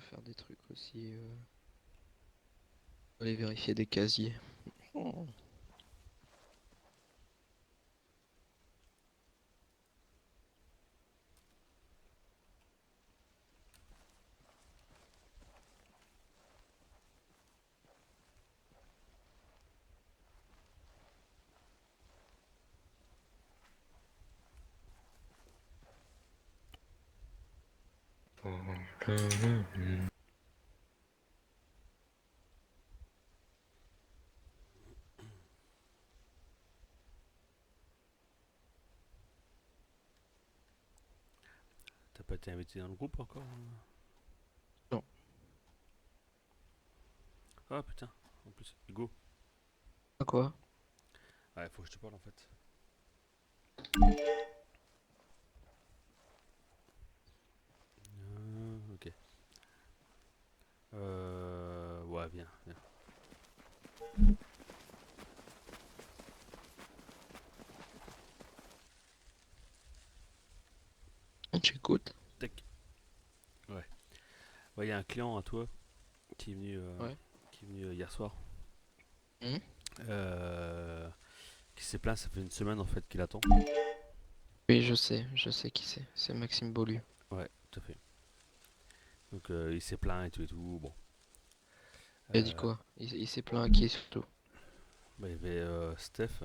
faire des trucs aussi. Aller vérifier des casiers. Oh. T'as pas été invité dans le groupe encore? Non. Ah putain, en plus, go. À quoi? Ouais, faut que je te parle en fait. Ok. Ouais, viens, viens. J'écoute. Tac. Ouais. Ouais, y a un client à toi qui est venu, Ouais. hier soir. Hmm. Euh, qui s'est plaint, ça fait une semaine en fait qu'il attend. Oui, je sais qui c'est. C'est Maxime Beaulieu. Ouais, tout à fait. Donc il s'est plaint et tout, bon. Il a dit Euh, quoi? Il s'est plaint à qui surtout? Bah, il y avait Steph.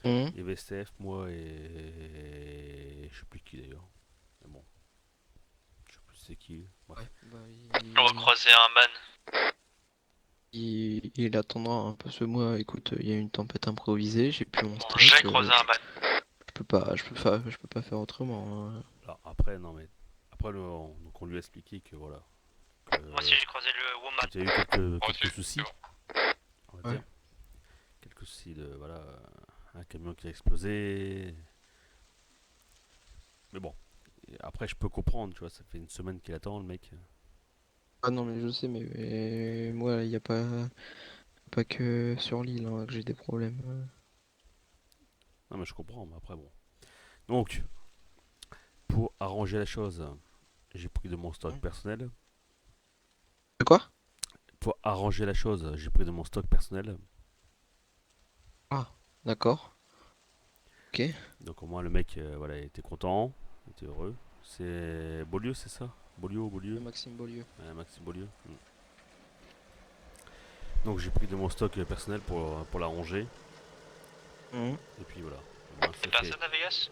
Hmm. Il y avait Steph, moi et je sais plus qui d'ailleurs. Mais bon, je sais plus c'est qui. Ouais. Bref. Bah, Je recroisais un man. il attendra un peu ce mois. Écoute, il y a une tempête improvisée. J'ai plus mon Bon, j'ai stock. croisé un man. Je peux pas faire autrement, hein. Alors après, non mais après donc on lui a expliqué que voilà, Moi aussi j'ai croisé le que woman. tu as eu quelques soucis, on va Ouais. dire, quelques soucis de voilà, un camion qui a explosé. Mais bon, et après je peux comprendre, tu vois, ça fait une semaine qu'il attend le mec. Ah non, mais je sais, mais moi, il n'y a pas que sur l'île hein, que j'ai des problèmes. Non mais je comprends, mais après bon. Donc pour arranger la chose, j'ai pris de mon stock Hein. personnel. De quoi? Pour arranger la chose, j'ai pris de mon stock personnel. Ah, d'accord. Ok. Donc au moins le mec, voilà, il était content, il était heureux. C'est Beaulieu, c'est ça? Beaulieu, Maxime Beaulieu. ouais, Maxime Beaulieu. Donc j'ai pris de mon stock personnel pour la ranger. Mhm. Et puis voilà, au moins Y'a c'est fait. personne à Vegas?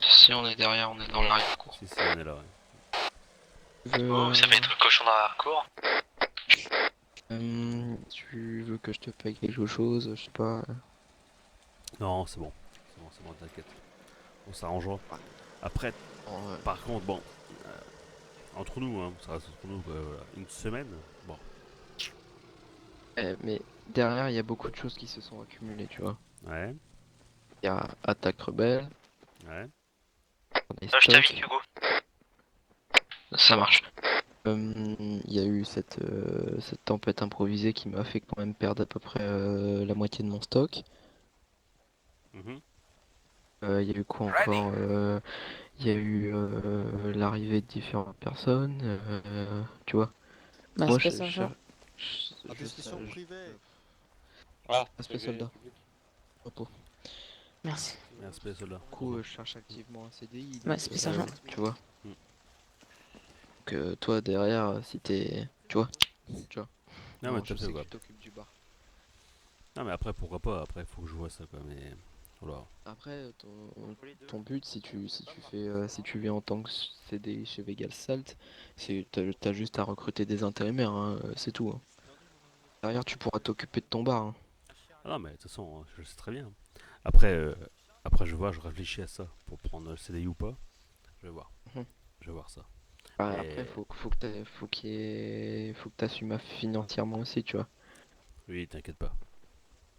Si, on est derrière, on est dans l'arrière-cour. Si, on est là, ouais. Tu veux, Oh, ça fait être le cochon dans l'arrière-cour. tu veux que je te paye quelque chose, je sais pas. Non, c'est bon. C'est bon, t'inquiète. On s'arrangera. Ouais. Après, Non, par contre, bon, entre nous, hein, ça reste entre nous, voilà. Une semaine, bon, mais derrière, il y a beaucoup de choses qui se sont accumulées, tu vois. ouais, Il y a attaque rebelle, ouais. on a les Je t'invite, stocks. Hugo. Ça marche. Il y a eu cette tempête improvisée qui m'a fait quand même perdre à peu près la moitié de mon stock. Mhm. Il y a eu quoi encore? Il y a eu l'arrivée de différentes personnes, tu vois. Moi, Respect sergent. je, À je, destination je- privée. Aspect soldat, repos. Merci. Respect, soldat. Du coup, Repos. je cherche activement un CDI, donc Respect sergent. tu vois. Mm. Donc toi derrière, si t'es, tu vois. Non, mais Non, tout je à fait, sais que quoi. tu t'occupes du bar. Non, mais après, pourquoi pas. Après, faut que je vois ça, quoi. Mais voilà. Après, ton but, si tu viens en tant que CDI chez Vegas Salt, t'as juste à recruter des intérimaires, hein, c'est tout, hein. Derrière, tu pourras t'occuper de ton bar, hein. Ah non, mais de toute façon, je sais très bien. Après, après je vois, je réfléchis à ça pour prendre le CDI ou pas. Je vais voir. Mhm. Je vais voir ça. Après, Mais faut que t'assumes financièrement aussi, tu vois. oui, t'inquiète pas.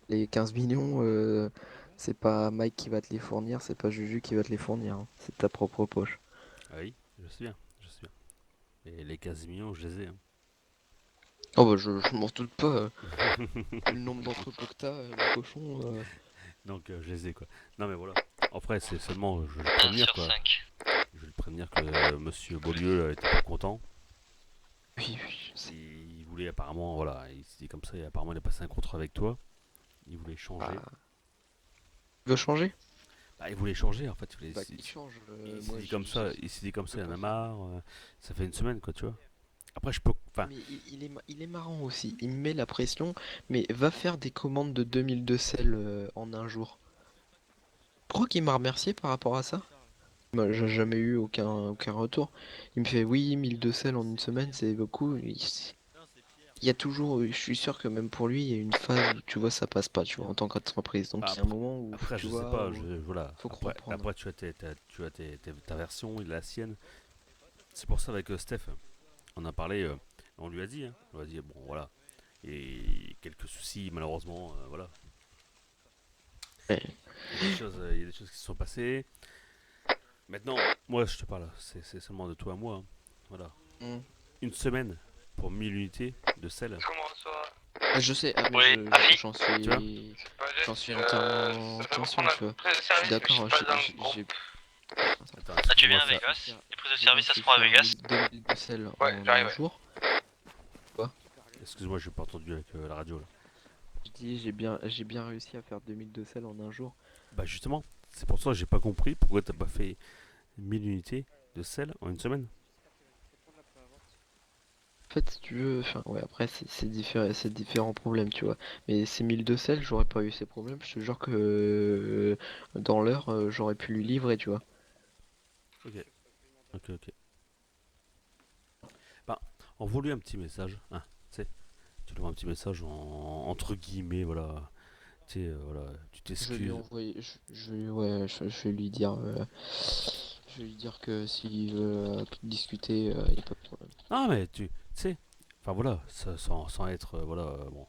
Les 15 millions, c'est pas Mike qui va te les fournir, c'est pas Juju qui va te les fournir, hein. C'est ta propre poche. Ah oui, je sais bien, je sais bien. Et les 15 millions, je les ai, hein. Oh bah je m'en doute pas, vu le nombre d'entrepôts que t'as, le cochon. Donc je les ai, quoi. Non mais voilà. Après, c'est seulement, je vais le 1 prévenir, sur quoi. 5. Je vais le prévenir que Monsieur Beaulieu était pas content. Oui, oui, je sais. Il voulait apparemment, voilà, il s'est dit comme ça, et apparemment il a passé un contrat avec toi. Il voulait changer. Ah, tu veux changer? Bah, il voulait changer en fait. Bah, qu'il change. Il s'est Moi, dit comme je ça, il s'est dit comme peux ça, il en pas a faire. marre. Ça fait une semaine quoi, tu vois. Après, je peux. Enfin, Mais il est marrant aussi. Il me met la pression, mais va faire des commandes de 2002 sel en un jour. Je crois qu'il m'a remercié par rapport à ça. Moi, j'ai jamais eu aucun retour. Il me fait oui, 1002 sel en une semaine, c'est beaucoup. Il y a toujours, je suis sûr que même pour lui, il y a une phase où tu vois, ça passe pas, tu vois, en tant qu'entreprise. bah, Donc il y a un après, moment où, après, tu je sais vois, pas. où Voilà. faut Après, comprendre. après, tu as ta version, il a la sienne. C'est pour ça avec Steph, on a parlé. On lui a dit, hein, on lui a dit bon voilà. Et quelques soucis malheureusement, voilà. Ouais. Il y a des choses qui se sont passées. Maintenant, moi je te parle, c'est seulement de toi à moi, hein. Voilà. Mm. Une semaine pour 1000 unités de sel, Comment ça? Ah, je sais, ah, mais Oui, Afi, j'en tu vois. suis, c'est pas j'en juste, suis entièrement ça fait conscient, reprendre tu la vois. prise de Je suis service, mais je d'accord, suis pas dans le groupe. Attends. Attends, Ah, tu excuse-moi viens à ça. Vegas? Les prises de J'ai bien service, ça se fait prend à faire Vegas? 2000 de sel Ouais, en j'arrive, un ouais. jour. Quoi? Excuse-moi, j'ai pas entendu avec la radio là. Je dis, j'ai bien réussi à faire 2000 de sel en un jour. Bah justement, c'est pour ça que j'ai pas compris pourquoi t'as pas fait 1000 unités de sel en une semaine. En fait, si tu veux, enfin, ouais, après, c'est différents problèmes, tu vois. Mais ces 1000 de sel, j'aurais pas eu ces problèmes. Je te jure que dans l'heure, j'aurais pu lui livrer, tu vois. Ok, ok. Bah, envoie-lui un petit message, hein, tu sais. Tu lui envoies un petit message entre guillemets, voilà. Tu sais, voilà, tu Je vais lui t'excuses. envoyer, ouais, je vais lui dire, je vais lui dire que s'il veut discuter, y a pas de problème. Ah mais tu sais, enfin voilà, sans être, voilà, bon,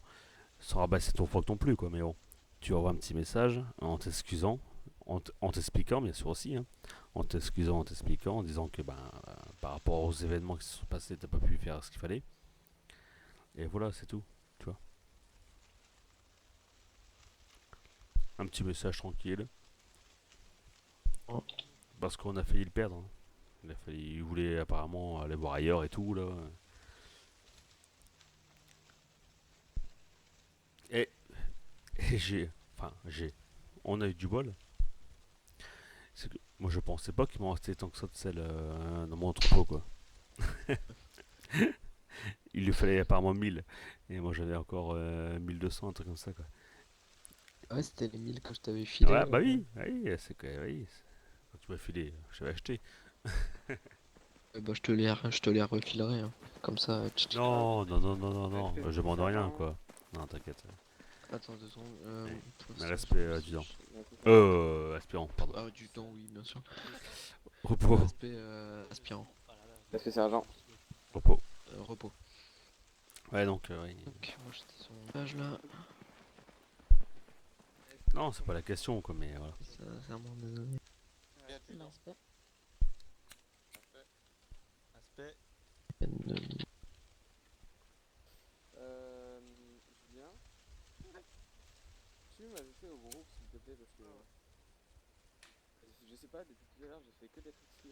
sans rabaisser ton froc non plus, quoi, mais bon. Tu envoies un petit message en t'excusant, en t'expliquant, bien sûr aussi, hein, en t'excusant, en t'expliquant, en disant que ben, par rapport aux événements qui se sont passés, t'as pas pu faire ce qu'il fallait. Et voilà, c'est tout, tu vois. Un petit message tranquille, Oh. parce qu'on a failli le perdre, hein. Il voulait apparemment aller voir ailleurs et tout, là. Et, et on a eu du bol. C'est que moi je pensais pas qu'il m'en restait tant que ça de sel dans mon entrepôt, quoi. Il lui fallait apparemment 1000. Et moi j'avais encore 1200, un truc comme ça, quoi. Ouais, c'était les 1000 que je t'avais filé. Ouais, bah oui, oui, c'est que oui, quand tu m'as filé, j'avais acheté. Bah, je te les refilerai, hein. Comme ça, Non, non, non, non, non, non, je demande rien, quoi. Non, t'inquiète. Attends 2 secondes. Mais, Pour mais l'instant, respect, adjudant. Aspirant, pardon. Ah, du temps, oui, bien sûr. Repos, Respect, aspirant. Parce que c'est argent. repos. Repos. Ouais, donc, oui. Donc, moi j'étais sur mon page là. Non, c'est pas la question, quoi, mais voilà. Sincèrement désolé. L'aspect. Aspect. Julien, tu m'ajouter au groupe s'il te plaît parce que je sais pas, depuis tout à l'heure j'ai fait que d'être exclu.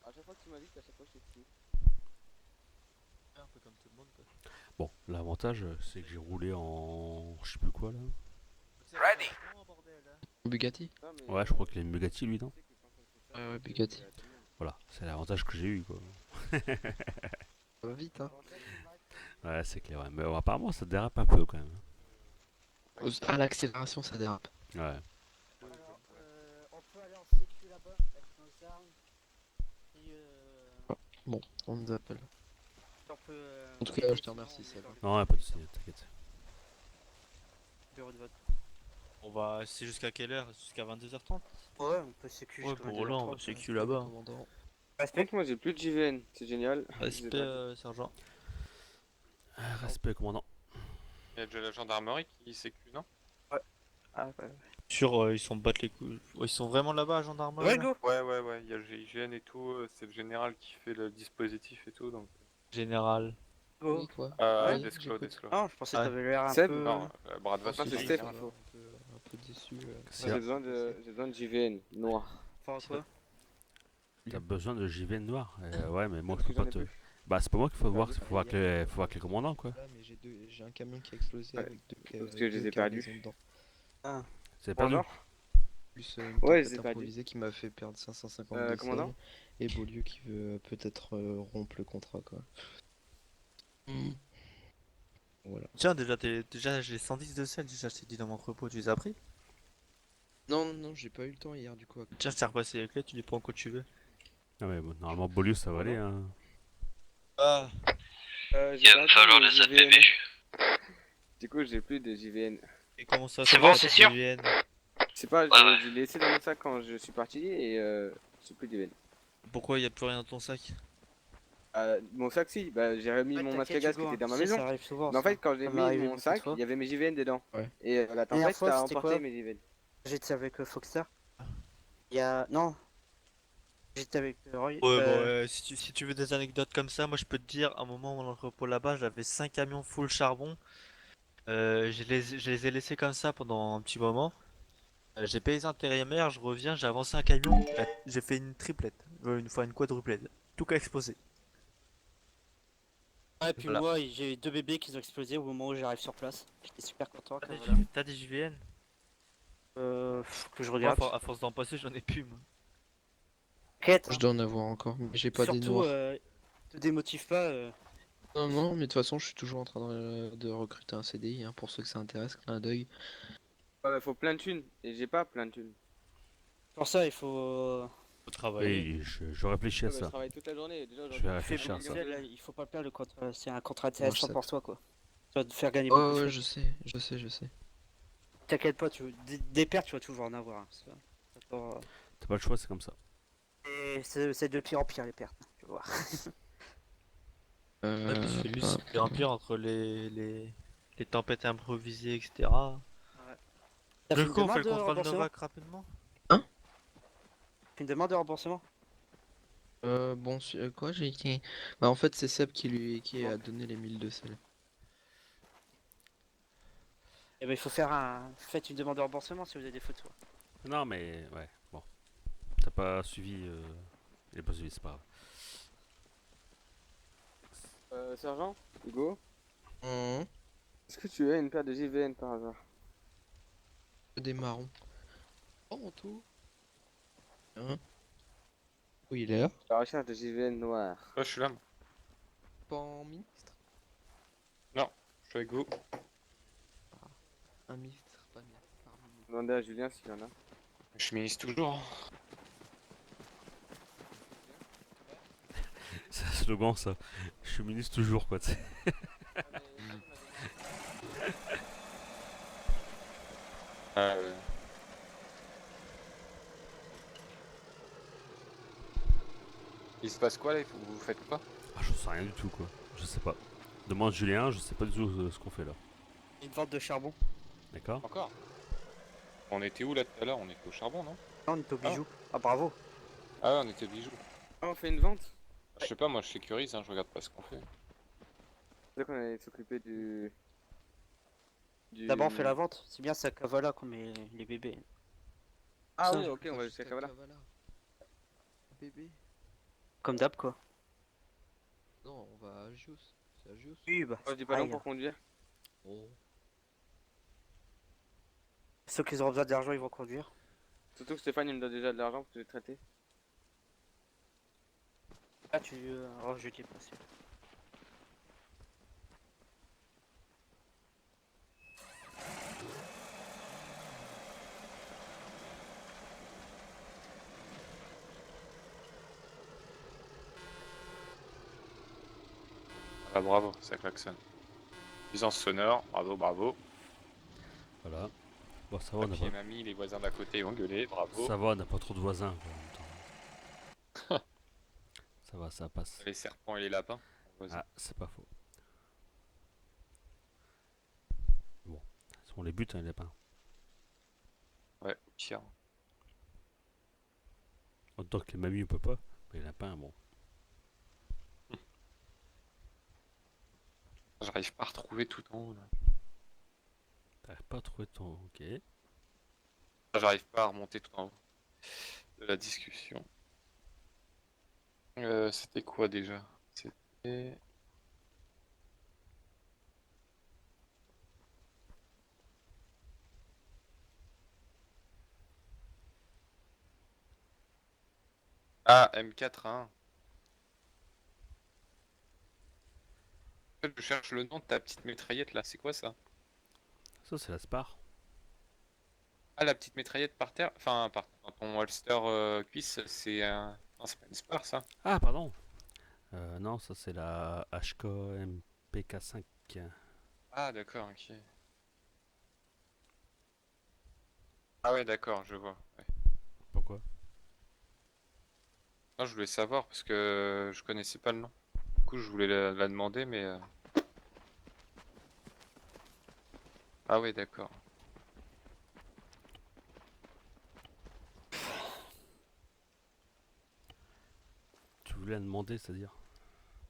À chaque fois que tu m'invites, à chaque fois je suis exclu. Un peu comme tout le monde, quoi. Bon, l'avantage, c'est que j'ai roulé en. Je sais plus quoi, là. Ready. Bugatti? Non, mais, Ouais, je crois qu'il a une Bugatti, lui, non? tu sais que quand on fait ça, Ouais, Bugatti. à tout le monde. Voilà, c'est l'avantage que j'ai eu, quoi. Ça va vite, hein. Ouais, c'est clair, ouais. Mais apparemment, ça dérape un peu, quand même. À l'accélération, ça dérape. Ouais. Alors, on peut aller en sécu là-bas avec nos armes. Et Bon, on nous appelle. on peut. En tout cas, je te remercie, Seb. Non, ouais, pas de soucis, t'inquiète. Bureau de vote. On va. C'est jusqu'à quelle heure? Jusqu'à 22h30? Ouais, on peut sécu. Ouais, jusqu'à bon, là, on va 22h30, sécu là-bas. Commandant. Par contre, moi j'ai plus de JVN, c'est génial. Respect, sergent. Respect, commandant. Il y a de la gendarmerie qui sécu, non? Ah, ouais. Sûr, ils sont battent les couilles. Ouais, ils sont vraiment là-bas à gendarmerie? Ouais, là go! Ouais, il y a le GIGN et tout, c'est le général qui fait le dispositif et tout, donc... Général. Go! Oui, quoi? Euh, Oui, Desclos, j'écoute. Desclos. Non, je pensais que Ouais. t'avais l'air un Seb? peu. Non, Brad Ah, Vassal, c'est c'est Steph. général. un peu déçu. C'est- J'ai besoin de JVN noir. Enfin, quoi? T'as besoin de JVN noir? Ouais, mais moi, Parce je peux que j'en pas ai te. plus. Bah, c'est pas moi qu'il faut voir, Perdu. faut voir que les commandants, quoi. Là, mais j'ai un camion qui a explosé Ouais, avec parce que je les deux ai perdus. cargaisons dedans. Ah. C'est perdu. Commandant Plus une Ouais, je tempête les ai perdus. improvisée qui m'a fait perdre 550 de Commandant sel. Et Beaulieu qui veut peut-être rompre le contrat, quoi. Voilà. Tiens, déjà j'ai 110 de sel, déjà je t'ai dit dans mon entrepôt, tu les as pris? Non, non, non, j'ai pas eu le temps hier, du coup. Tiens, je t'ai repassé les clés, tu les prends quand tu veux. Ah ouais, bon, normalement, Beaulieu, ça va aller, hein. Ah, J'ai Il va perdu falloir mes les JVN. APB. Du coup, j'ai plus de JVN. et comment ça C'est se bon, passe, c'est cette sûr IGN? Je sais pas, Ouais, ouais. j'ai laissé dans mon sac quand je suis parti et j'ai plus de JVN. Pourquoi il y a plus rien dans ton sac? Mon sac, si, bah, j'ai remis Ouais, mon masque à t'inquiète gaz qui Hugo, était hein. dans Tu ma sais, maison. ça arrive souvent Mais en ça. fait, quand j'ai Ça m'est mis arrivé mon beaucoup de sac, fois. il y avait mes JVN dedans. Ouais. Et la Dernière tempête, fois, ça a c'était emporté quoi? mes JVN. J'étais avec Foxter. Il y a... Non, j'étais avec Roy. Ouais, bon, si tu veux des anecdotes comme ça, moi je peux te dire, à un moment, mon entrepôt là-bas, j'avais 5 camions full charbon. Je les ai laissés comme ça pendant un petit moment. J'ai payé les intérimaires, je reviens, j'ai avancé un camion, j'ai fait une triplette, une fois une quadruplette. Tout a explosé. Ouais, puis Voilà. moi, j'ai eu deux bébés qui ont explosé au moment où j'arrive sur place. J'étais super content. T'as Comme des, voilà. T'as des JVN? Faut que je Moi, regarde. à force d'en passer, j'en ai plus, moi. Quête, Je dois en avoir encore, mais j'ai pas des surtout, noirs. te démotive pas. Non, non, mais de toute façon, je suis toujours en train de recruter un CDI, hein, pour ceux que ça intéresse, clin d'œil. Ouais, bah, faut plein de thunes. Et j'ai pas plein de thunes. Pour ça, il faut. Faut travailler. Oui, je réfléchis à Ouais, bah, je ça. travaille toute la journée. Déjà, Je vais aujourd'hui, Tu fais réfléchir à beaucoup de ça. sel, là, il faut pas le perdre le contrat. C'est un contrat Mange intéressant ça. pour toi, quoi. Ça va te faire gagner beaucoup Oh, de ouais, fric. je sais, je sais, je sais. T'inquiète pas, des pertes, tu vas toujours en avoir. Hein, c'est pas- T'as pas le choix, c'est comme ça. Et c'est de pire en pire les pertes, tu vas voir. Ouais, puis celui c'est Hop. de pire en pire entre les tempêtes improvisées, etc. T'as Du fait une coup, on fait demande le de contrôle remboursement? Novak rapidement? Fait une demande de remboursement? Bon, quoi, j'ai été... Bah, en fait, c'est Seb qui a donné les 1000 de sel. Eh ben, il faut faire un. Faites une demande de remboursement si vous avez des photos. Non, mais, ouais, bon. T'as pas suivi, il est pas suivi, c'est pas grave. Sergent, Hugo, Mmh. est-ce que tu as une paire de JVN par hasard? Des marrons. Oh, en tout. Hein? Oui, il est là. La recherche de JVN noir. Ouais, je suis là, moi. Pas en ministre. Je suis avec vous. Un ministre, pas ministre. Par ministre. Demandez à Julien s'il y en a. Je ministre toujours. C'est un slogan, ça. Je suis ministre toujours, quoi, tu sais. Euh, Il se passe quoi là? Vous faites quoi? Ah, je sais rien du tout, quoi. Je sais pas. Demande Julien, je sais pas du tout ce qu'on fait là. Une vente de charbon. D'accord? Encore? On était où là tout à l'heure? On était au charbon, non? Non, on est au bijou. Ah, bravo. Ah ouais, on était bijoux. Ah, on fait une vente? Je sais pas, moi je sécurise, hein, je regarde pas ce qu'on fait. C'est qu'on allait s'occuper du... D'abord, on fait la vente. C'est bien, c'est à Kavala qu'on met les bébés. Ah Ça, oui, je ok, on va jusqu'à Kavala. Bébé. Comme d'hab, quoi. Non, on va à Gios. C'est à Gios. Oui, bah. Moi, je dis pas non pour conduire. Oh. Ceux qui auront besoin d'argent, ils vont conduire. Surtout que Stéphane, il me donne déjà de l'argent pour que je l'ai traité. Ah, oh, je t'ai passé. Ah bravo, ça klaxonne. Puissance sonore, bravo, bravo. Voilà. Bon, ça va, on a Papy et pas... mamie, les voisins d'à côté ont gueulé, bravo. Ça va, on n'a pas trop de voisins, quoi, en même temps. Ça va, ça passe. Les serpents et les lapins. voisins. Ah, c'est pas faux. Bon, on les bute, hein, les lapins. Ouais, au pire. Autant que les mamies, on peut pas. Mais les lapins, bon. J'arrive pas à retrouver tout en haut là. T'arrives pas à trouver ton... Ok. J'arrive pas à remonter tout en haut de la discussion. C'était quoi déjà? Et... Ah, M4A1. En fait, je cherche le nom de ta petite mitraillette là, c'est quoi ça? Ça, c'est la Spar. Ah, la petite mitraillette par terre, enfin, dans ton holster cuisse, c'est un. Non, c'est pas une Spar ça. Ah, pardon. Non, ça, c'est la HK MPK5. Ah, d'accord, ok. Ah, ouais, d'accord, je vois. Ouais. Pourquoi? Non, je voulais savoir parce que je connaissais pas le nom. Du coup, je voulais la demander, mais. Ah, ouais, d'accord. Tu voulais la demander, c'est-à-dire?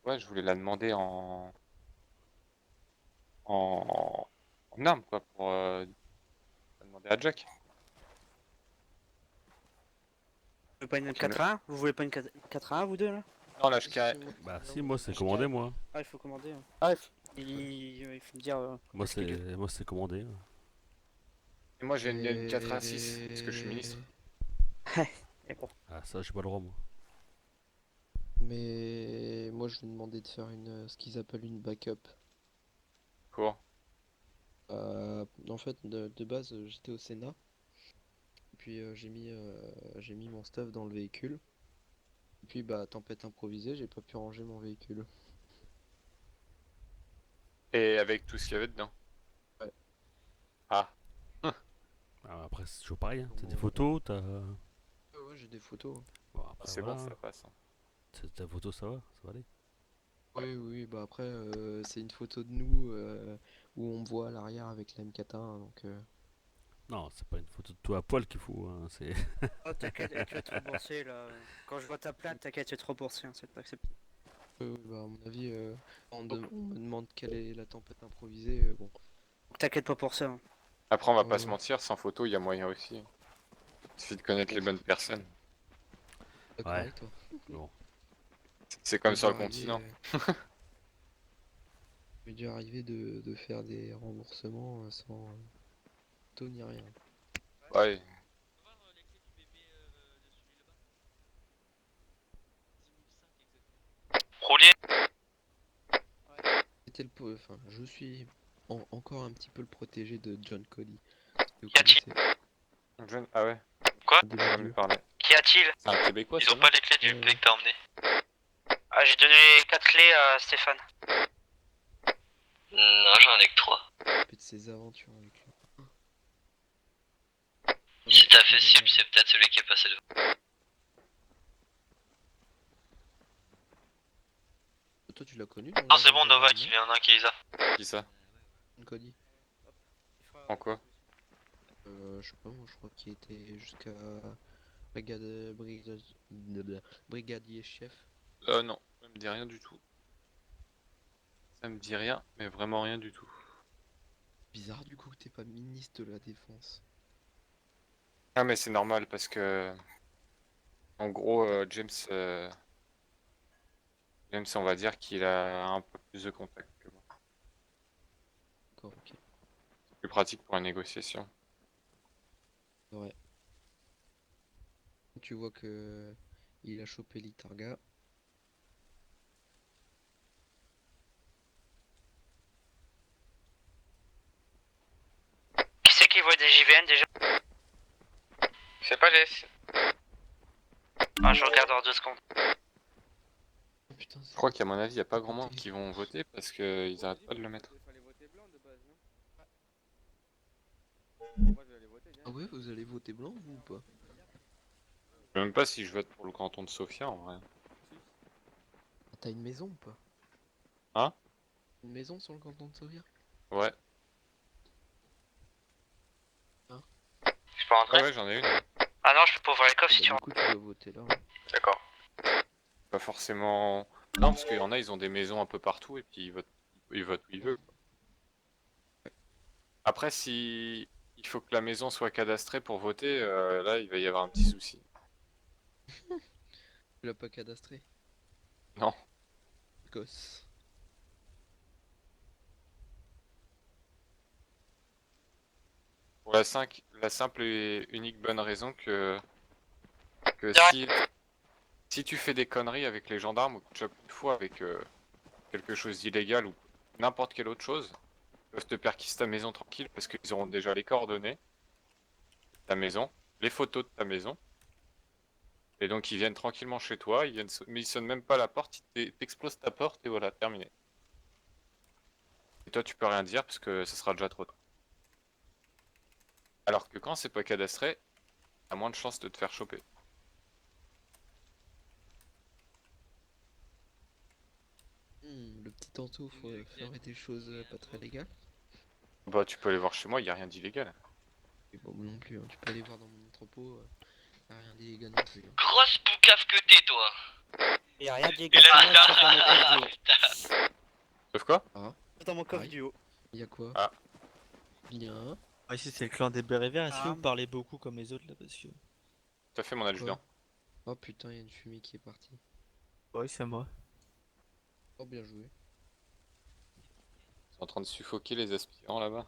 Ouais, je voulais la demander en arme, quoi, pour la demander à Jack. Vous voulez pas une Ok, mais- 4A1? Vous voulez pas une 4A1 vous deux là? Non, la HK. Bah, si, moi, c'est commandé, moi. Ah, il faut commander. Hein. Ah, il faut me dire. Moi, qu'est-ce qu'il c'est moi, c'est commandé. Et moi, j'ai une M4A6 parce que je suis ministre. Et bon. Ah, ça, j'ai pas le droit, moi. Mais moi je lui demandais de faire ce qu'ils appellent une backup. Quoi? En fait, de base, j'étais au Sénat. Puis j'ai mis mon stuff dans le véhicule. Et puis bah tempête improvisée, j'ai pas pu ranger mon véhicule. Et avec tout ce qu'il y avait dedans. Ouais. Ah, Ah, après, c'est toujours pareil. Hein. T'as des Comment- photos, t'as. Ouais, j'ai des photos. Bon, après, c'est voilà. bon, Hein. ça passe. Hein. Ta photo, ça va aller. Oui, oui, bah après, c'est une photo de nous où on me voit à l'arrière avec la M4A1, donc Non, c'est pas une photo de toi à poil qu'il faut. Hein. C'est. Oh, t'inquiète, tu vas te rembourser là. Quand je vois ta plainte, t'inquiète, tu vas te rembourser, hein, c'est pas accepté. bah, à mon avis, on me demande quelle est la tempête improvisée, bon. T'inquiète pas pour ça. Hein. Après, on va Ouais, pas se ouais. mentir, sans photo, il y a moyen aussi. Il suffit de connaître les bonnes personnes. D'accord Ouais. avec toi. Bon. C'est comme m'est sur déjà le arrivé, continent. m'est déjà arrivé de faire des remboursements sans taux ni rien. Ouais. Roulier. Enfin, je suis encore un petit peu le protégé de John Cody. Si vous Y a-t-il connaissez. Ah ouais, quoi? Des on va me milieux. parler. Qu'y a-t-il? C'est un Québécois, Ils ça, ont non? pas les clés du Ouais, pays que t'as emmené. Ah, j'ai donné les 4 clés à Stéphane. Non, j'en ai que 3. Un peu de ses aventures avec lui. Si t'as fait cible, c'est peut-être celui qui est passé devant. Toi, tu l'as connu Non, c'est bon, Nova qui vient, un qui les a. Qui ça? John Cody. En quoi? Je sais pas, moi je crois qu'il était jusqu'à brigadier chef. Non, ça me dit rien du tout. Ça me dit rien, mais vraiment rien du tout. Bizarre du coup que t'es pas ministre de la Défense. Ah, mais c'est normal parce que. En gros, James, on va dire qu'il a un peu plus de contact que moi. D'accord, ok. C'est plus pratique pour la négociation. Ouais. Tu vois que il a chopé l'Itarga. Qui c'est qui voit des JVN déjà? C'est pas Jess. Ah, je regarde dans 2 secondes. Oh, putain, Je crois qu'à mon avis, il n'y a pas grand monde qui vont voter parce qu'ils arrêtent pas de le mettre. Il fallait voter blanc de base, non? Moi je vais aller voter, Ah ouais, vous allez voter blanc vous ou pas? Je sais même pas si je vote pour le canton de Sofia en vrai. Ah, t'as une maison ou pas? Hein? Une maison sur le canton de Sauvir? Ouais. Je peux rentrer? Ah ouais, j'en ai une. Ah non, je peux pas ouvrir les coffres si tu Du veux. coup, tu dois voter là. D'accord. Pas forcément. Non, parce qu'il y en a, ils ont des maisons un peu partout et puis ils votent où ils veulent. Après, si il faut que la maison soit cadastrée pour voter, là, il va y avoir un petit souci. Tu l'as pas cadastré? Non. Écosse. Pour la simple et unique bonne raison que si tu fais des conneries avec les gendarmes ou que tu chopes une fois avec quelque chose d'illégal ou n'importe quelle autre chose, ils peuvent te perquisitionner ta maison tranquille parce qu'ils auront déjà les coordonnées de ta maison, les photos de ta maison. Et donc ils viennent tranquillement chez toi, mais ils sonnent même pas la porte, ils t'explosent ta porte et voilà, terminé. Et toi tu peux rien dire parce que ce sera déjà trop tard. Alors que quand c'est pas cadastré, t'as moins de chances de te faire choper. Le petit Anto ferait des choses pas très légales. Bah tu peux aller voir chez moi, y a rien d'illégal. Et bon, moi non plus, hein. Tu peux aller voir dans mon entrepôt, y a rien d'illégal non plus, hein. Grosse poucave que t'es, toi. Et rien de Et légal là, chez moi, sauf dans mon coffre du haut. Sauf quoi? Sauf dans mon coffre Aïe. du haut. Y a quoi? Ah. Bien. Ah, ici c'est le clan des bérets verts, est-ce que Ah. vous parlez beaucoup comme les autres là parce que... Tout à fait mon adjudant. Oh putain, y a une fumée qui est partie. Oui, c'est moi. Oh, bien joué. Ils sont en train de suffoquer les aspirants là-bas.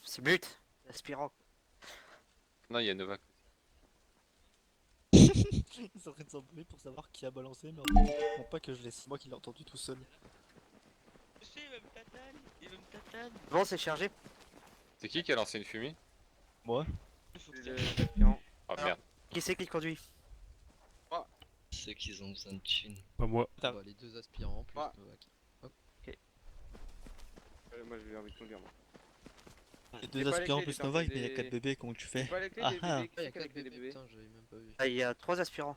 C'est but. Aspirant. Non, il y a Nova. Ils sont en train de s'embrouiller pour savoir qui a balancé, mais en fait, ils comprennent pas que je laisse moi qui l'ai entendu tout seul. Je sais, il va me tatane, il va me tatane. Bon, c'est chargé. C'est qui a lancé une fumée? Moi? Il faut que Le ça- aspirant. Oh merde. Qui c'est qui conduit? Ceux qui ont besoin de thunes. Pas moi. T'as- Bah, les deux aspirants plus Ah. Nova qui. Moi j'ai envie de conduire moi. Les J'ai deux pas les aspirants clés, plus j'étais Nova, en train mais il y a de 4 les- bébés, comment tu J'ai fais? pas les clés Ah des ah. bébés, Ah, y'a qui c'est 4 qui a les bébés, bébés? putain, j'avais même pas vu. Ah, il y a 3 aspirants.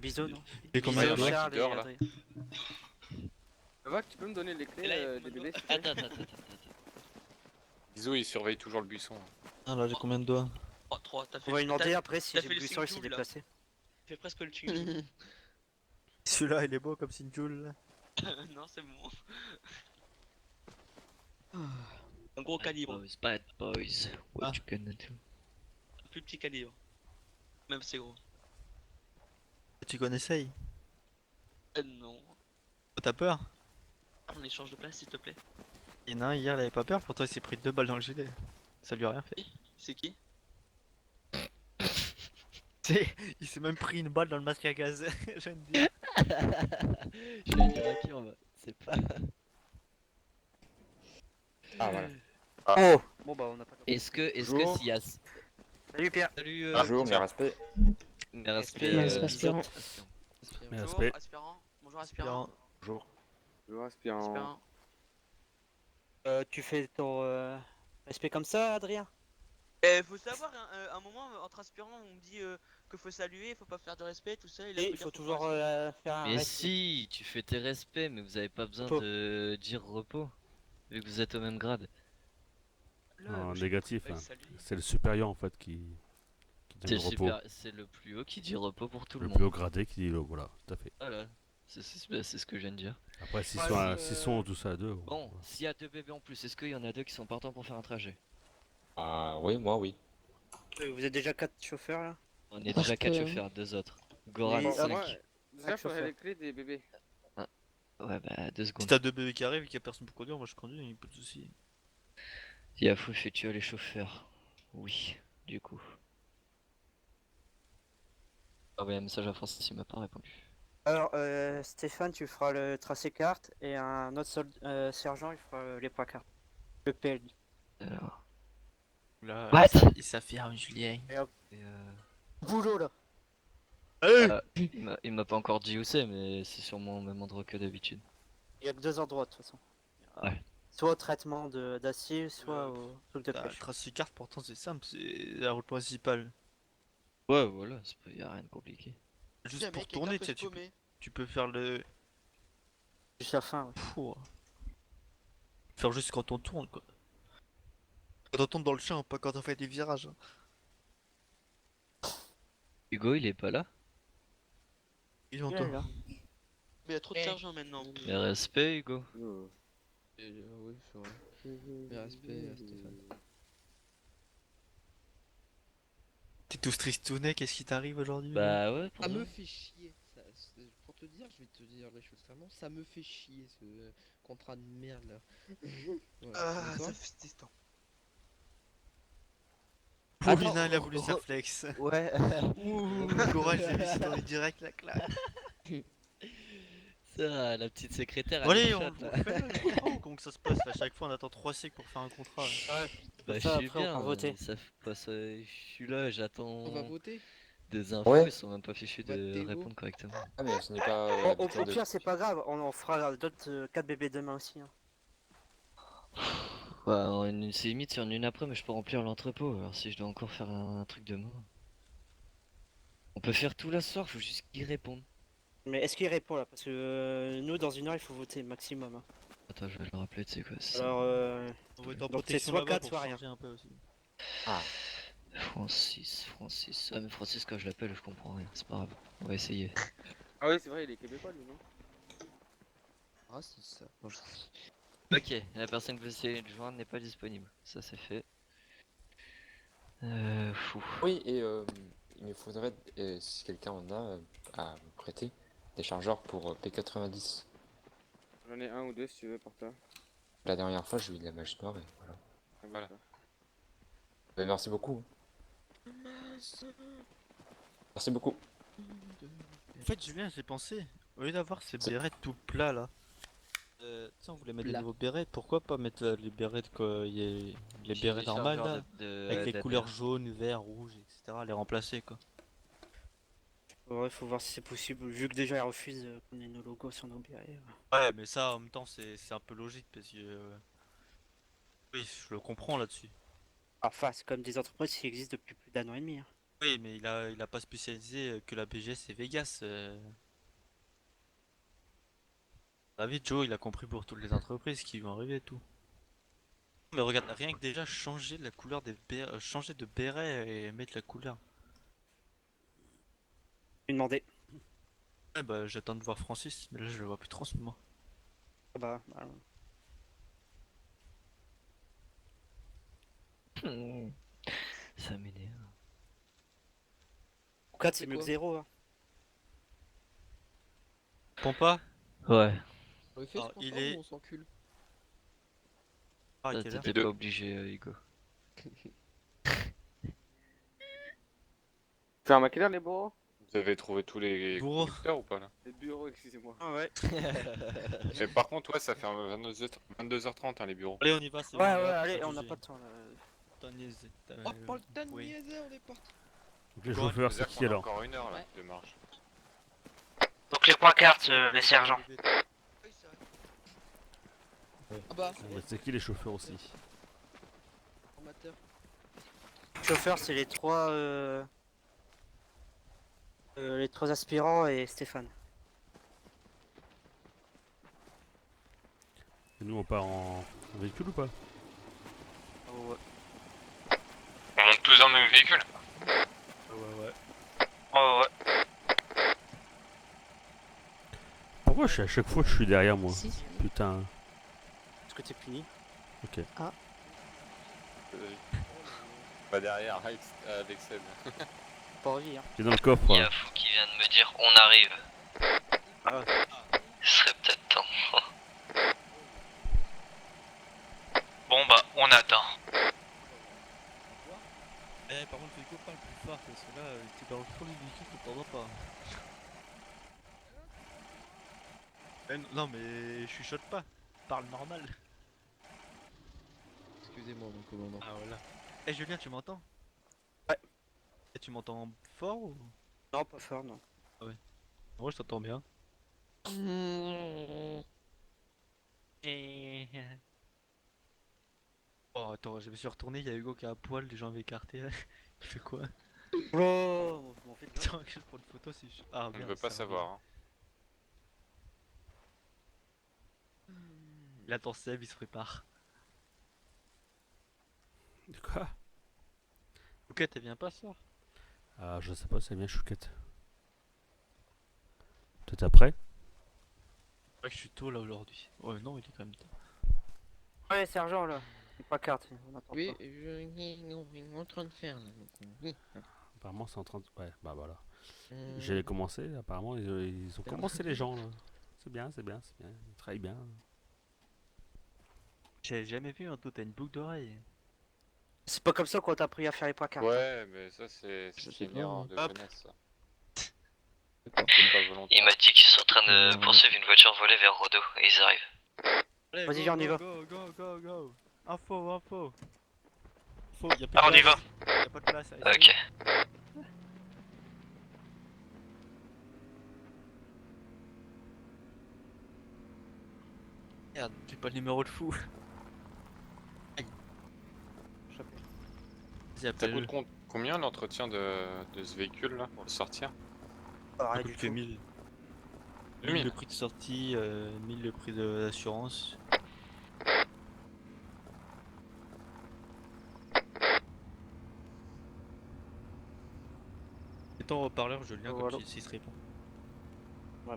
Bisous, non? Et combien il y en a Bisous, qui Charles et dort, là. Adrien. Nova, tu peux me donner les clés Et là, il des faut bébés que- s'il te plaît? Attends. Bisous, il surveille toujours le buisson. Ah là, j'ai combien de doigts? 3, t'as fait On va lui demander t'as- après si t'as j'ai fait le le buisson il s'est Sing Joule, là. déplacé. fait presque le tune. Celui-là, il est beau comme Sinjul. Non, c'est bon. Un gros calibre. Bad boys, what Ah. you gonna do? Un plus petit calibre. Même c'est gros. Tu connais Sei? Non. Oh, t'as peur? On échange de place, s'il te plaît. Il y en a un hier, il avait pas peur, pourtant il s'est pris 2 balles dans le gilet. Ça lui a rien fait. C'est qui? Il s'est même pris une balle dans le masque à gaz, je viens de dire. Je vais dire à qui on va. C'est pas. Ah voilà. Oh! Bon bah on a pas. Est-ce que Bonjour. s'il y a. Salut Pierre! Salut, Bonjour, mes respects. Mes respects. Aspirant. Mes Bonjour, respects. aspirant. Bonjour, aspirant. Bonjour. Bonjour aspirant. Aspirant. Tu fais ton respect comme ça, Adrien? Faut savoir, un moment, entre aspirants, on me dit que faut saluer, faut pas faire de respect, tout ça. Et là, Et faut il dire faut faut toujours faire faire un Mais respect. si, tu fais tes respects, mais vous avez pas besoin Repos. de dire repos. Vu que vous êtes au même grade. Là, En moi, je sais négatif, pas, hein. saluer. C'est le supérieur en fait qui C'est dit le, le repos. c'est le plus haut qui dit repos pour tout le Le plus haut monde. gradé qui dit le. Voilà, tout à fait. Voilà. C'est ce que je viens de dire. Après, s'ils Ouais, sont tous à deux. Bon, s'il y a 2 bébés en plus, est-ce qu'il y en a 2 qui sont partants pour faire un trajet? Ah oui, moi oui. Vous êtes déjà 4 chauffeurs là? On est déjà 4 chauffeurs, 2 autres. Goran, Oui, 5. Moi, déjà Cinq faudrait chauffeurs. les clés des bébés. Ouais, bah 2 Si secondes. t'as 2 bébés qui arrivent et qu'il y a personne pour conduire, moi je conduis, y'a pas de soucis. Yafou fait tuer les chauffeurs. Oui, du coup. Ah ouais, un message à Francis, il m'a pas répondu. Alors Stéphane, tu feras le tracé carte et un autre sergent il fera les points cartes. Le PLD. Alors. Là, What? il s'affirme, Julien. Et Boulot là! il m'a pas encore dit où c'est, mais c'est sûrement au même endroit que d'habitude. Il y a que 2 endroits de toute façon. Ouais. Soit au traitement d'acier, soit au truc de La pêche. trace carte, pourtant c'est simple, c'est la route principale. Ouais, voilà, y a rien de compliqué. Juste pour tourner, tu sais, tu peux faire le. Juste la fin, ouais. Pouh. Faire juste quand on tourne quoi. Quand on tombe dans le champ, pas quand on fait des virages. hein. Hugo, il est pas là? Il Il est entend. là. Mais il y a trop de sergents maintenant. Mais respect, Hugo. Oui, c'est vrai. Mes respects à Stéphane. T'es tout tristounet, qu'est-ce qui t'arrive aujourd'hui? Bah ouais, Ça pour me moi. fait chier. Pour te je vais te dire les choses clairement, ça me fait chier ce contrat de merde là. Voilà. Ah, Et toi ça fait des temps. Paulina, il a voulu faire flex. Ouais. Ouh, courage, j'ai réussi dans les directs la claque. Ça, la petite secrétaire, Bon, elle allez, est on chatte là. fait le contrat ou comment que ça se passe? À chaque fois, on attend 3 siècles pour faire un contrat. Bah, je ça, suis après, on bien, peut voter. ça passe, je suis là, On va j'attends voter? des infos, Ouais. ils sont même pas fichus Vote de Théo. répondre correctement. Ah, mais ce n'est pas Au bulletin de... pire, c'est pas grave, on en fera d'autres 4 bébés demain aussi. Hein. Ouais, c'est limite sur une après, mais je peux remplir l'entrepôt, alors si je dois encore faire un truc demain. On peut faire tout la soir, faut juste qu'ils répondent. Mais est-ce qu'il répond là? Parce que nous, dans 1 heure, il faut voter maximum. Hein. Attends, je vais le rappeler, tu sais quoi, c'est ça. Alors, On va être en donc c'est protection soit là-bas 4, pour soit rien. changer un peu aussi. Francis. Ah, mais Francis, quand je l'appelle, je comprends rien, c'est pas grave. On va essayer. Ah oui, c'est vrai, il est québécois lui, non? Ah si ça. Bonjour. Ok, la personne que vous essayez de joindre n'est pas disponible. Ça, c'est fait. Fou. Oui, et il me faudrait, si quelqu'un en a, à me prêter des chargeurs pour P90. J'en ai un ou deux si tu veux pour toi. La dernière fois, j'ai eu de la mage noire et voilà. Ah, Voilà. d'accord. Merci beaucoup. Merci beaucoup. En fait, Julien, j'ai pensé, au lieu d'avoir ces bérets tout plats là, tu sais, on voulait mettre des Plat. nouveaux bérets, pourquoi pas mettre les bérets de quoi, les J'ai bérets des normales chargeurs là, de- avec les d'APR. couleurs jaune, vert, rouge, etc. Les remplacer quoi. Ouais, faut voir si c'est possible. Vu que déjà, ils refusent qu'on ait nos logos sur nos bérets. Ouais, mais ça en même temps, c'est un peu logique parce que. Oui, je le comprends là-dessus. Enfin, c'est comme des entreprises qui existent depuis plus d'1 an et demi. Hein. Oui, mais il a pas spécialisé que la BGS et Vegas. David Joe, il a compris pour toutes les entreprises qui vont arriver et tout. Mais regarde, rien que déjà changer la couleur des bérets, changer de béret et mettre la couleur. Je vais demander. Ouais, bah j'attends de voir Francis, mais là je le vois plus trop en ce moment. Ah bah, Ça m'énerve. 4, c'est C'est mieux que quoi 0. Hein. Pompa? Ouais, On le fait Alors, ce contrat il est- ou on s'encule? Ah, à ça, quelle heure? t'étais pas obligé, Hugo. Ferme à quelle heure les bureaux? Vous avez trouvé tous les Bourreau. conducteurs ou pas là? Les bureaux, excusez-moi. Ah ouais. Mais par contre, ouais, ça fait 22h30 hein, les bureaux. Allez, on y va, c'est Ouais, bon, ouais, on va allez, pas on n'a bouger. pas de temps là. T'as niaisé, t'as- Oh, pas le temps de oui. niaiser, on est parti. Donc les Courage, chauffeurs, c'est C'est-à-dire qui qu'on a alors? encore 1 heure là Ouais. de marche. Donc les 3 cartes, les sergents. Oui, c'est vrai. Ah bah, C'est qui les chauffeurs aussi? formateur. Chauffeur, c'est les 3 aspirants et Stéphane. Et nous, on part en véhicule ou pas? Ouais, On est tous dans le même véhicule. ouais. Oh ouais. Pourquoi à chaque fois je suis derrière moi? Si. Putain. Est-ce que t'es puni? Pas derrière, avec Seb. Pas envie, hein. T'es dans le coffre. Il y a Fou qui vient de me dire on arrive. Ah. Il serait peut-être temps. Bon bah, on attend. Eh, par contre, Hugo parle plus fort parce que là, t'es dans le fond du véhicule, t'entendras pas. Non, mais je chuchote pas. Parle normal. Excusez-moi, mon commandant. Ah, voilà. Eh, Julien, tu m'entends? Ouais. Et tu m'entends fort ou? Non, pas fort, non. Moi, je t'entends bien. Oh, attends, je me suis retourné, il y a Hugo qui a un poil, les jambes écartées. Là. Il fait quoi? Oh, bon, en fait, Attends, je prends une photo si je. Ah, On ne merde, veut pas ça savoir. Hein. Il attend Seb, il se prépare. De quoi? Ok, t'es bien pas ça? Ah, je sais pas, c'est bien chouquette. Peut-être après? Ouais, je suis tôt là aujourd'hui. Ouais, non, il est quand même tôt. Ouais, sergent, là. Les 3 cartes, on attend Oui, pas. on est en train de faire là. Donc, oui. Apparemment, c'est en train de. Ouais, bah voilà. J'ai commencé, apparemment, ils ont commencé les gens là. C'est bien, c'est bien, c'est bien. Ils travaillent bien. J'ai jamais vu un tout, t'as une boucle d'oreille. C'est pas comme ça qu'on t'a appris à faire les points cartes. Ouais, mais ça, c'est Je sais une pas, erreur hein. de Hop. jeunesse, ça. D'accord. C'est pas volontaire. Il m'a dit qu'ils sont en train de Non. poursuivre une voiture volée vers Rodo et ils arrivent. Allez, Vas-y, go, on y go, va. Go, go, go, go. Info, info. Info, y'a plus de Ah, on y place. Y'a pas de place. allez, Ok. Merde, j'ai pas le numéro de fou. Aïe. Vas-y, Ça appelle. coûte combien l'entretien de ce véhicule là pour le sortir? Ah, Ça rien du coûte que tout. 1000. 2000. 1000 le prix de sortie, 1000 le prix de l'assurance. Et ton haut-parleur, je le lien comme Voilà. s'il se répond. Ouais.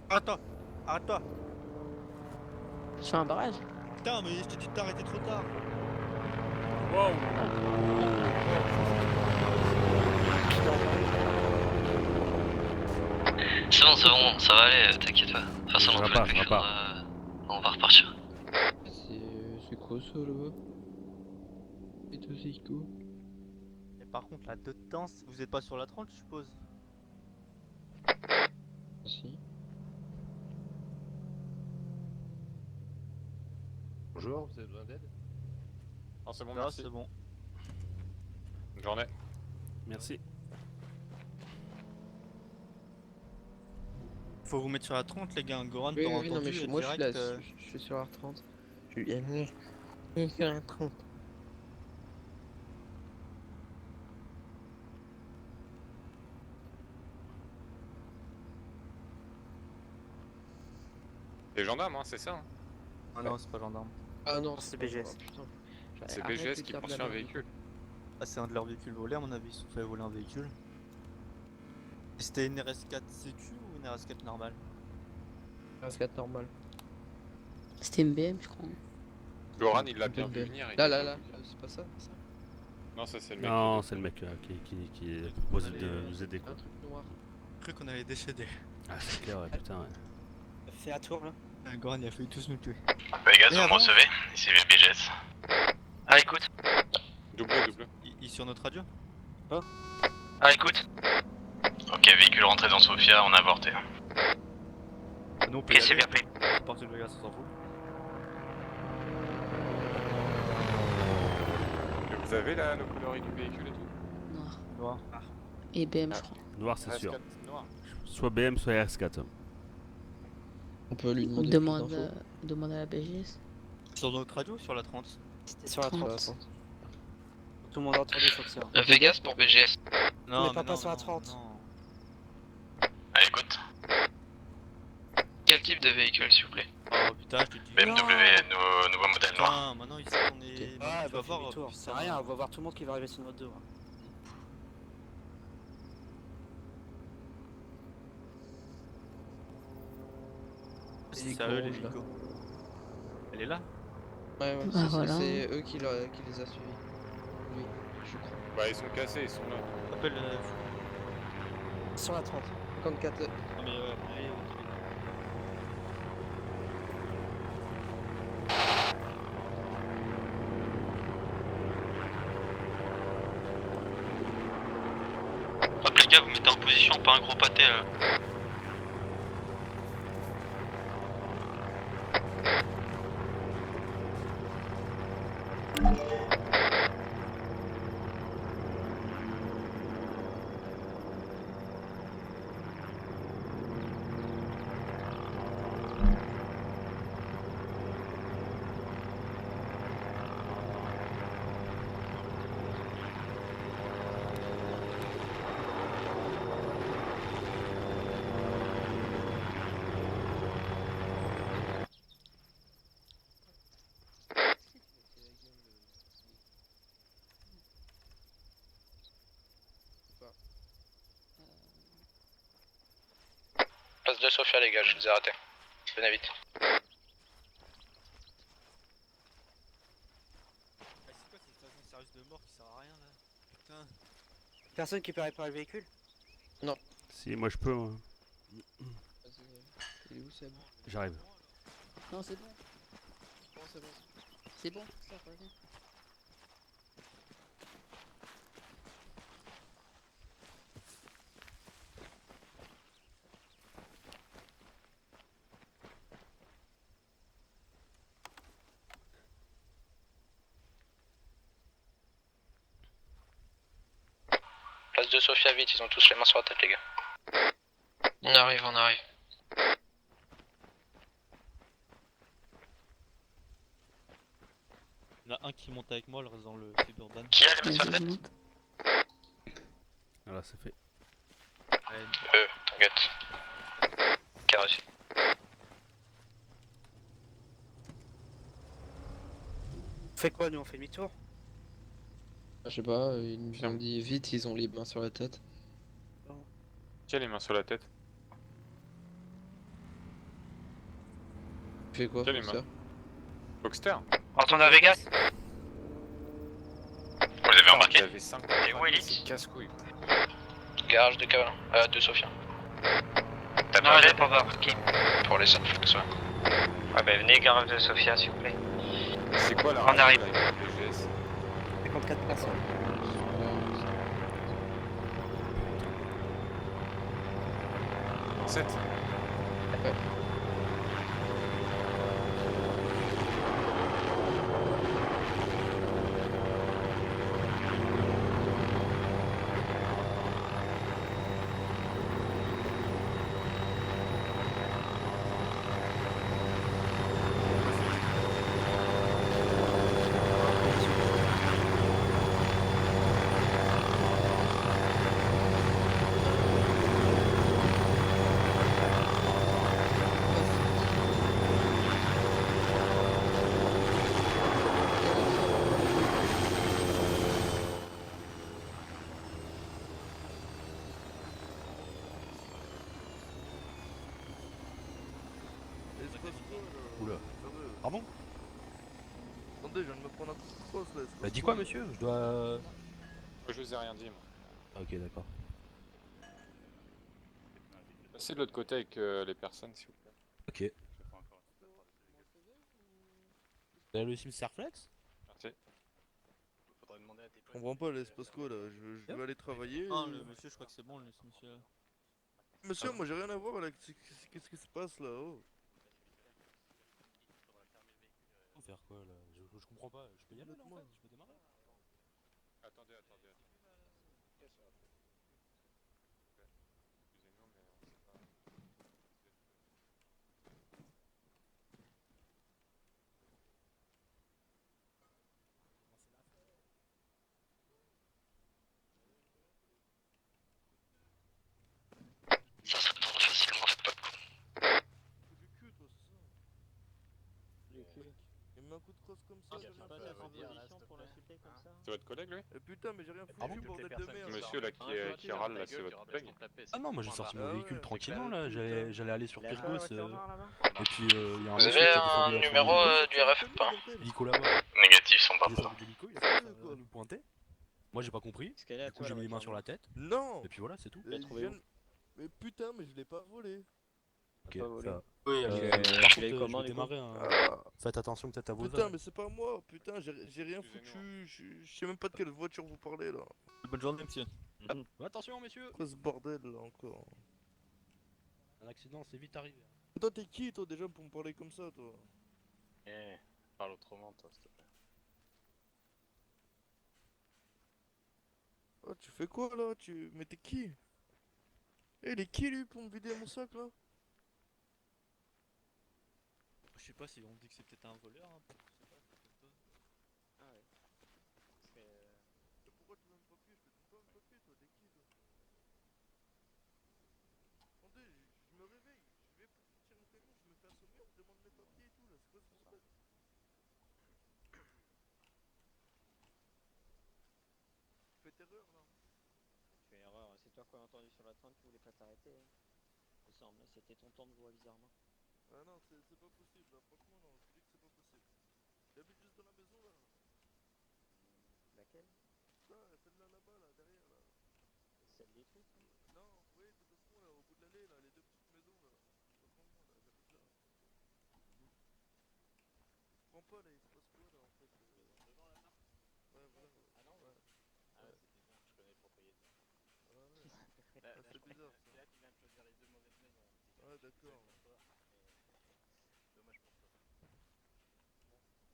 Arrête-toi. Arrête-toi. Sur un barrage. Putain, mais je t'ai dit de t'arrêter trop tard. C'est bon, ça va aller, t'inquiète pas. De toute façon, Je on repars, peut je repars. on va repartir. C'est quoi ça là-bas? Et tout c'est quoi? Et par contre, là dedans, vous êtes pas sur la 30, je suppose. Si. Bonjour, vous avez besoin d'aide? Non, c'est bon, Là, merci. c'est bon. Bonne journée. Merci. Faut vous mettre sur la 30, les gars. Goran, Oui, t'auras oui, non, entendu mais moi je suis là, direct. je suis sur R30. Je suis sur R30. C'est gendarme, hein, c'est ça, hein. Ah non, c'est pas gendarme. Ah non, C'est pas- BGS. oh, putain. C'est Arrête BGS de qui faire de la poursuit un merde. véhicule. Ah, c'est un de leurs véhicules volés, à mon avis. Ils se sont fait voler un véhicule. Et c'était une RS4 sécu ou une RS4 normale? RS4 normal. C'était une BM, je crois. Goran, il l'a Un peu bien de vu BM. venir. il Là, était là, pas là, obligé. c'est pas ça, ça Non, ça c'est le mec. Non, c'est le mec qui est proposé Allez, de nous aider quoi. Un truc noir. J'ai cru qu'on allait décéder. Ah, c'est clair, ouais, putain, ouais. Fais un tour là. Ah, Goran, il a failli tous nous tuer. Vegas, Et avant- ici le BGS. Ah, écoute. Double, double. Il sur notre radio? Ah, écoute. Ok, véhicule rentré dans Sofia, on a avorté. Nous, on peut Ok, y c'est aller. bien fait. C'est parti de Vegas, on s'en fout. Vous avez la coloris du véhicule et tout? Noir. Noir. Et BM, je crois. Noir, c'est sûr. RS4 noir. Soit BM, soit RS4. On peut lui demander Demande, plus d'infos. demande à la BGS. Sur notre radio ou sur la 30? C'était sur la 30. 30. Tout le monde a entendu sur le serveur. Vegas pour BGS. On est pas passé à 30. non. Ah, écoute. Quel type de véhicule, s'il vous plaît? Oh putain, je te dis. BMW, nouveau modèle noir. Putain, maintenant il sait qu'on est. Ouais, Maintenant, tu bah vas fais voir. demi-tour. putain. C'est rien, on va voir tout le monde qui va arriver sur notre dos. hein. C'est Les sérieux, les granges, là. Nico. Elle est là? Ouais, ouais, Bah, c'est voilà. c'est eux qui les a suivis. Oui, je crois. Bah, ils sont cassés, ils sont là. Appelle. Sur la 30. 54. Non mais allez, Hop, les gars, vous mettez en position, pas un gros pâté là. Place de Sofia, les gars, je vous ai raté. Venez vite. mort qui sert à rien là. Putain. Personne qui peut réparer le véhicule? Si, moi je peux. Moi. Il est où Seb? J'arrive. Non, c'est bon. Bon, c'est bon. C'est bon, ça, reviens. Place de Sofia vite, ils ont tous les mains sur la tête les gars. On arrive, on arrive. Il y en a un qui monte avec moi, le reste dans le suburban. Qui a les mains sur la Vas-y, tête? Voilà, c'est fait. T'inquiète. Carré. On fait quoi nous? On fait demi-tour? Je sais pas, ils nous ont dit vite, ils ont les mains sur la tête. Qui a les mains sur la tête? Tu fais quoi, Qui a les Foxter? mains? Foxter? On retourne à Vegas? Vous les avez embarqués? Il avait 5 Et où Elite? C'est casse-couille. Garage de Cavalin, de Sofia. T'as pas de pour voir qui? Pour les seuls, faut que ce soit. Ouais bah venez, garage de Sofia s'il vous plaît. C'est quoi la On radio, arrive. là, avec le GS? 54 personnes. 7. Oula. Pardon? Attendez, je viens de me prendre un coup de crosse là. Bah dis quoi monsieur? Je dois... Moi je vous ai rien dit moi. Ah, ok d'accord. Passez de l'autre côté avec les personnes s'il vous plaît. Ok. T'as le cimetière flex? Merci. Je comprends pas, l'espace quoi là, je veux aller travailler. Ah, le monsieur, je crois que c'est bon, le monsieur. Monsieur, moi j'ai rien à voir avec qu'est-ce qui se passe là oh. Faut faire quoi là? Je comprends pas, je peux y aller là en fait? Je peux démarrer? Attendez. Ça se retourne facilement, faites pas de coup. Du cul toi, c'est ça? Il me met un coup de crosse comme ça, j'ai rien fait. C'est votre collègue lui? Putain, mais j'ai rien Ah bon? foutu, bordel de merde. Monsieur là qui râle là, c'est votre collègue? Ah non, moi j'ai sorti mon Ah véhicule ouais. tranquillement là, j'allais aller sur Pyrgos et puis il y a un Vous monsieur avez qui a descendu un la numéro première du RF pas? hélico là-bas. Négatif, sont pas Il est pour. sorti de l'hélico, il a commencé à nous pointer. Moi j'ai pas compris, du coup j'ai mis les mains sur la tête. Non. Et puis voilà, c'est tout. Mais putain, mais je l'ai pas volé. Ok, ça va. Oui, Par tu contre, l'as je comment, vais du coup? démarrer. Faites attention peut-être à vos Putain, hommes. mais c'est pas moi, putain, j'ai rien foutu. Je sais même pas de quelle voiture vous parlez là. Bonne journée, monsieur. Attention messieurs. Quoi ce bordel là encore? Un accident, c'est vite arrivé. Toi t'es qui toi déjà pour me parler comme ça toi? Parle autrement, toi, s'il te plaît. Oh tu fais quoi là? Mais t'es qui? Eh il est qui lui pour me vider mon sac là? Je sais pas si on dit que c'est peut-être un voleur, hein. Je sais pas, c'est peut-être toi. Ah ouais. Pourquoi tu veux me papier? Je te donne pas un papier toi, t'es qui toi? Attendez, je me réveille, je vais pour sortir mon camion, je me fais assommer, on me demande mes papiers et tout là, c'est quoi ce bordel? Tu fais erreur là. Tu fais erreur, c'est toi qui as entendu sur la 30 qui voulait pas t'arrêter. Il me semble, c'était ton temps de voix bizarrement. Ah non, c'est pas possible là, franchement non, je te dis que c'est pas possible. J'habite juste dans la maison là. Laquelle? Ça, celle-là là-bas, là, derrière, là. Celle détruite? Non, oui, tout au fond, là, au bout de l'allée, là, les deux petites maisons, là. Pas trop loin, là, j'habite là. Je comprends pas, là, il se passe quoi, là, en fait Devant l'appart? Ouais, voilà, ouais. Ah non, Ouais, ah ouais, ouais. c'est bizarre, je connais le propriétaire. Ouais, ouais. Là, Ah, c'est bizarre, ça. c'est là qu'il vient de choisir les deux mauvaises maisons. Ouais, d'accord. Pour toi, mais dommage pour toi.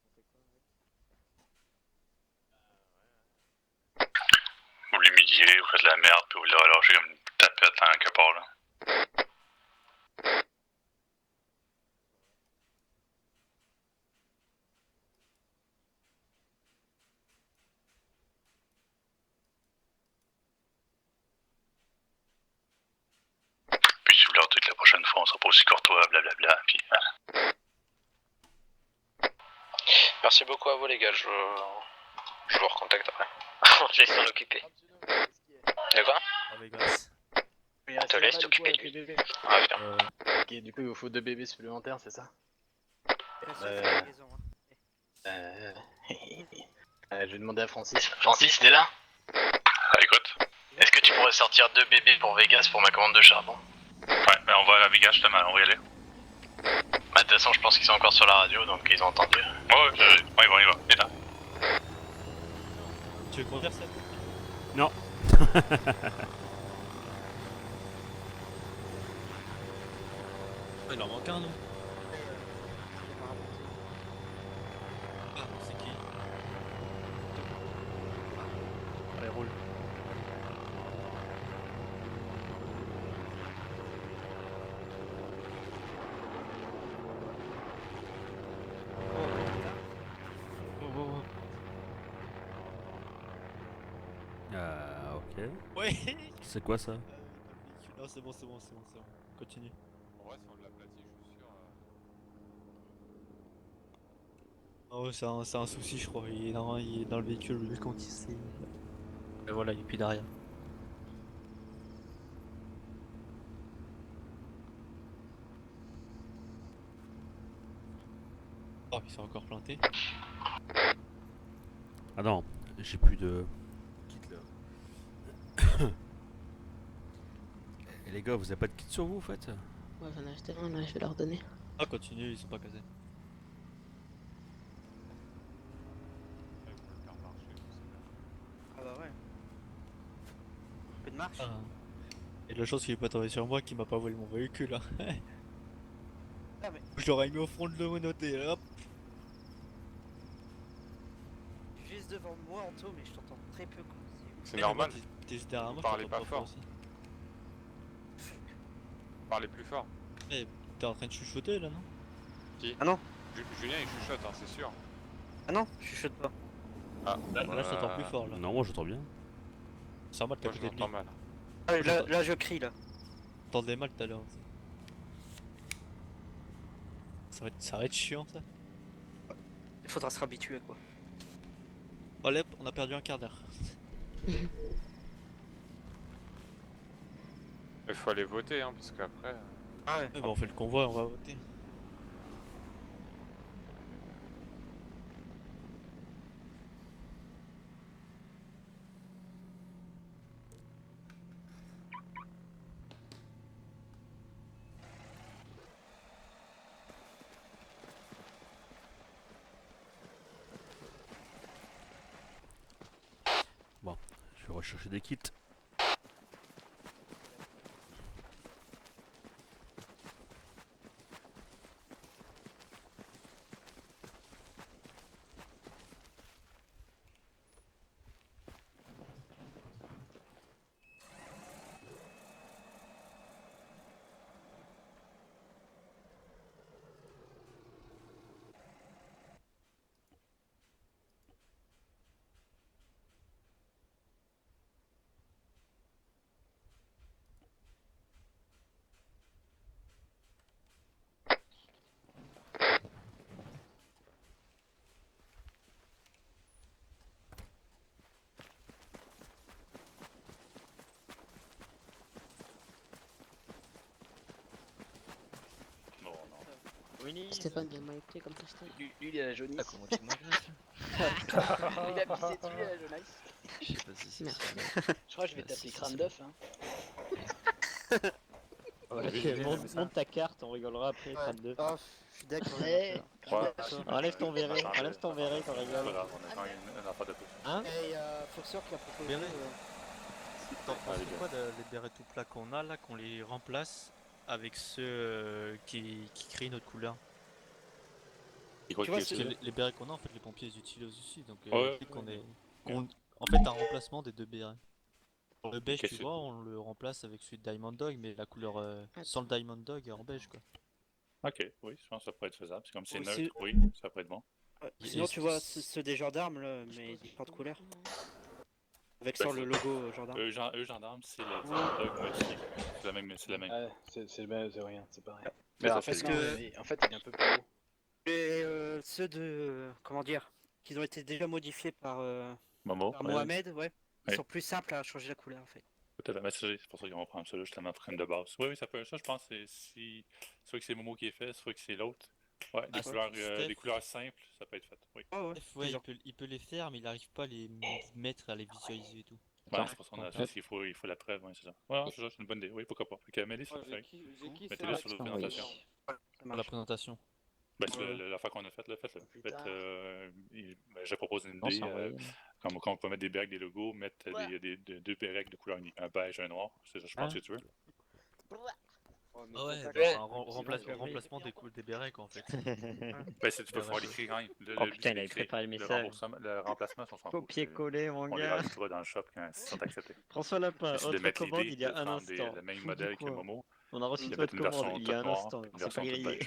On fait quoi avec? Vous l'humiliez, vous faites la merde, puis vous le relâchez comme une tapette à un capard là. Puis si vous leur dites la prochaine fois, on sera pas aussi courtois, blablabla, puis... Merci beaucoup à vous les gars, je vous recontacte après. On te laisse s'en occuper. De quoi? À Vegas. On te laisse t'occuper de lui. Ah, bien. Ok, du coup il vous faut 2 bébés supplémentaires, c'est ça? Je vais demander à Francis. Francis, t'es là? Ah, écoute. Est-ce que tu pourrais sortir 2 bébés pour Vegas pour ma commande de charbon? Ouais, ben on va à la Vegas justement, on va y aller. Bah de toute façon je pense qu'ils sont encore sur la radio donc ils ont entendu. Ouais, on y va, Viens là. Tu veux conduire ça? Non. Il en manque un, non? Ah, c'est qui? Allez, roule. Ok. Ouais. C'est quoi ça? Non, c'est bon. Continue. En vrai, si on l'aplatit, je suis sûr. Oh, c'est un souci, je crois. Il est dans le véhicule, le quand il s'est. Et voilà, il est plus derrière. Oh, il s'est encore planté. Ah non, j'ai plus de kit là. Et les gars, vous avez pas de kit sur vous en fait? Ouais, j'en ai acheté un là, je vais leur donner. Ah, continue, ils sont pas casés. Ah bah ouais. Un peu de marche. Ah. Et de la chance qu'il est pas tombé sur moi, qu'il m'a pas volé mon véhicule. Hein. Ah mais Je l'aurais mis au front de l'homonoté, hop. juste devant moi Anto, mais je t'entends très peu quoi. C'est normal. T'es juste derrière Vous moi, parlez je t'entends pas fort. aussi. Parlez plus fort. Eh, t'es en train de chuchoter là, non? Si. Ah non. Julien il chuchote, hein, c'est sûr. Ah non, je chuchote pas. Ah, Là, je t'entends plus fort là. Non, moi j'entends bien. C'est normal, t'es à Moi je côté de lui. l'entends mal. Ah, là je crie là. T'entendais mal tout à l'heure. Ça va être chiant ça. Il faudra se habituer quoi. Allez, on a perdu un quart d'heure. Il faut aller voter, hein, parce qu'après. Ah ouais. Bah, on fait le convoi, on va voter. Bon, je vais rechercher des kits. Stéphane vient m'écouter comme ça, Stéphane. Lui, il est à la jaunisse. Ah, comment tu moins grave. Il a pissé dessus à la jaunisse. Je sais pas si c'est Merci. ça. Je crois que je vais t'appeler crâne d'œuf. Hein. Monte ta carte, on rigolera après, crâne 2. Oh, je suis d'accord. Ouais. Enlève ton verret, qu'on rigole. Hein Et Foxer qui a proposé. Béret. T'en penses quoi les bérets tout plats qu'on a là, qu'on les remplace avec ceux qui créent notre couleur? Tu vois, Parce que les bérets qu'on a, en fait, les pompiers les utilisent aussi. Donc, Ouais. en fait, un remplacement des deux bérets. Pour le beige, tu vois, on le remplace avec celui de Diamond Dog, mais la couleur sans le Diamond Dog est en beige, quoi. Ok, oui, je pense que ça pourrait être faisable. C'est comme c'est Aussi- neutre, oui, ça pourrait être bon. Sinon, tu vois ceux des gendarmes, là, mais ils pas de couleur. Avec Ben, sur le logo gendarme. Eux, gendarmes, c'est le Diamond Dog modifié. C'est la même. C'est la même. C'est rien, c'est pareil. Mais ça parce fait que- En fait, il est un peu plus haut. Et ceux de. Comment dire? Qui ont été déjà modifiés par, Momo. par Mohamed, ouais. Ils Ouais. sont plus simples à changer la couleur, en fait. Tout à fait, mais c'est pour ça qu'on va prendre ça là, justement, pour une de base. Oui, ça peut. Ça, je pense, c'est si. Soit que c'est Momo qui est fait, soit que c'est l'autre. Ouais, des couleurs simples, ça peut être fait. Oui. Ouais, il peut les faire, mais il n'arrive pas à les mettre, à les visualiser et tout. Ouais, c'est pour ça qu'on a fait. Il faut la preuve, ouais, c'est ça. Ouais, c'est ça, c'est une bonne idée. Oui, pourquoi pas. Fait que Mélisse, c'est fait. Mettez-le sur la présentation. Pour la présentation. Ben, c'est l'affaire qu'on a faite, là, faites-le. Je propose une idée. Comme on peut mettre des bagues, des logos, mettre deux bagues de couleur unique, un beige et un noir. C'est ça, je pense que tu veux. Ah ouais, remplacement des bérets, quoi, en fait. Ben, tu peux faire l'écrit quand même. Oh putain, il avait préparé le message. Le remplacement, on s'en fout. Copier-coller, mon On les gars. rajoutera dans le shop quand ils sont acceptés. François Lapin, J'essaie de autre mettre commande l'idée il y a de un prendre instant. le même modèle que Momo. On a reçu de votre mettre une version commande il y a un toute noire, instant. une C'est version pas toute grillé.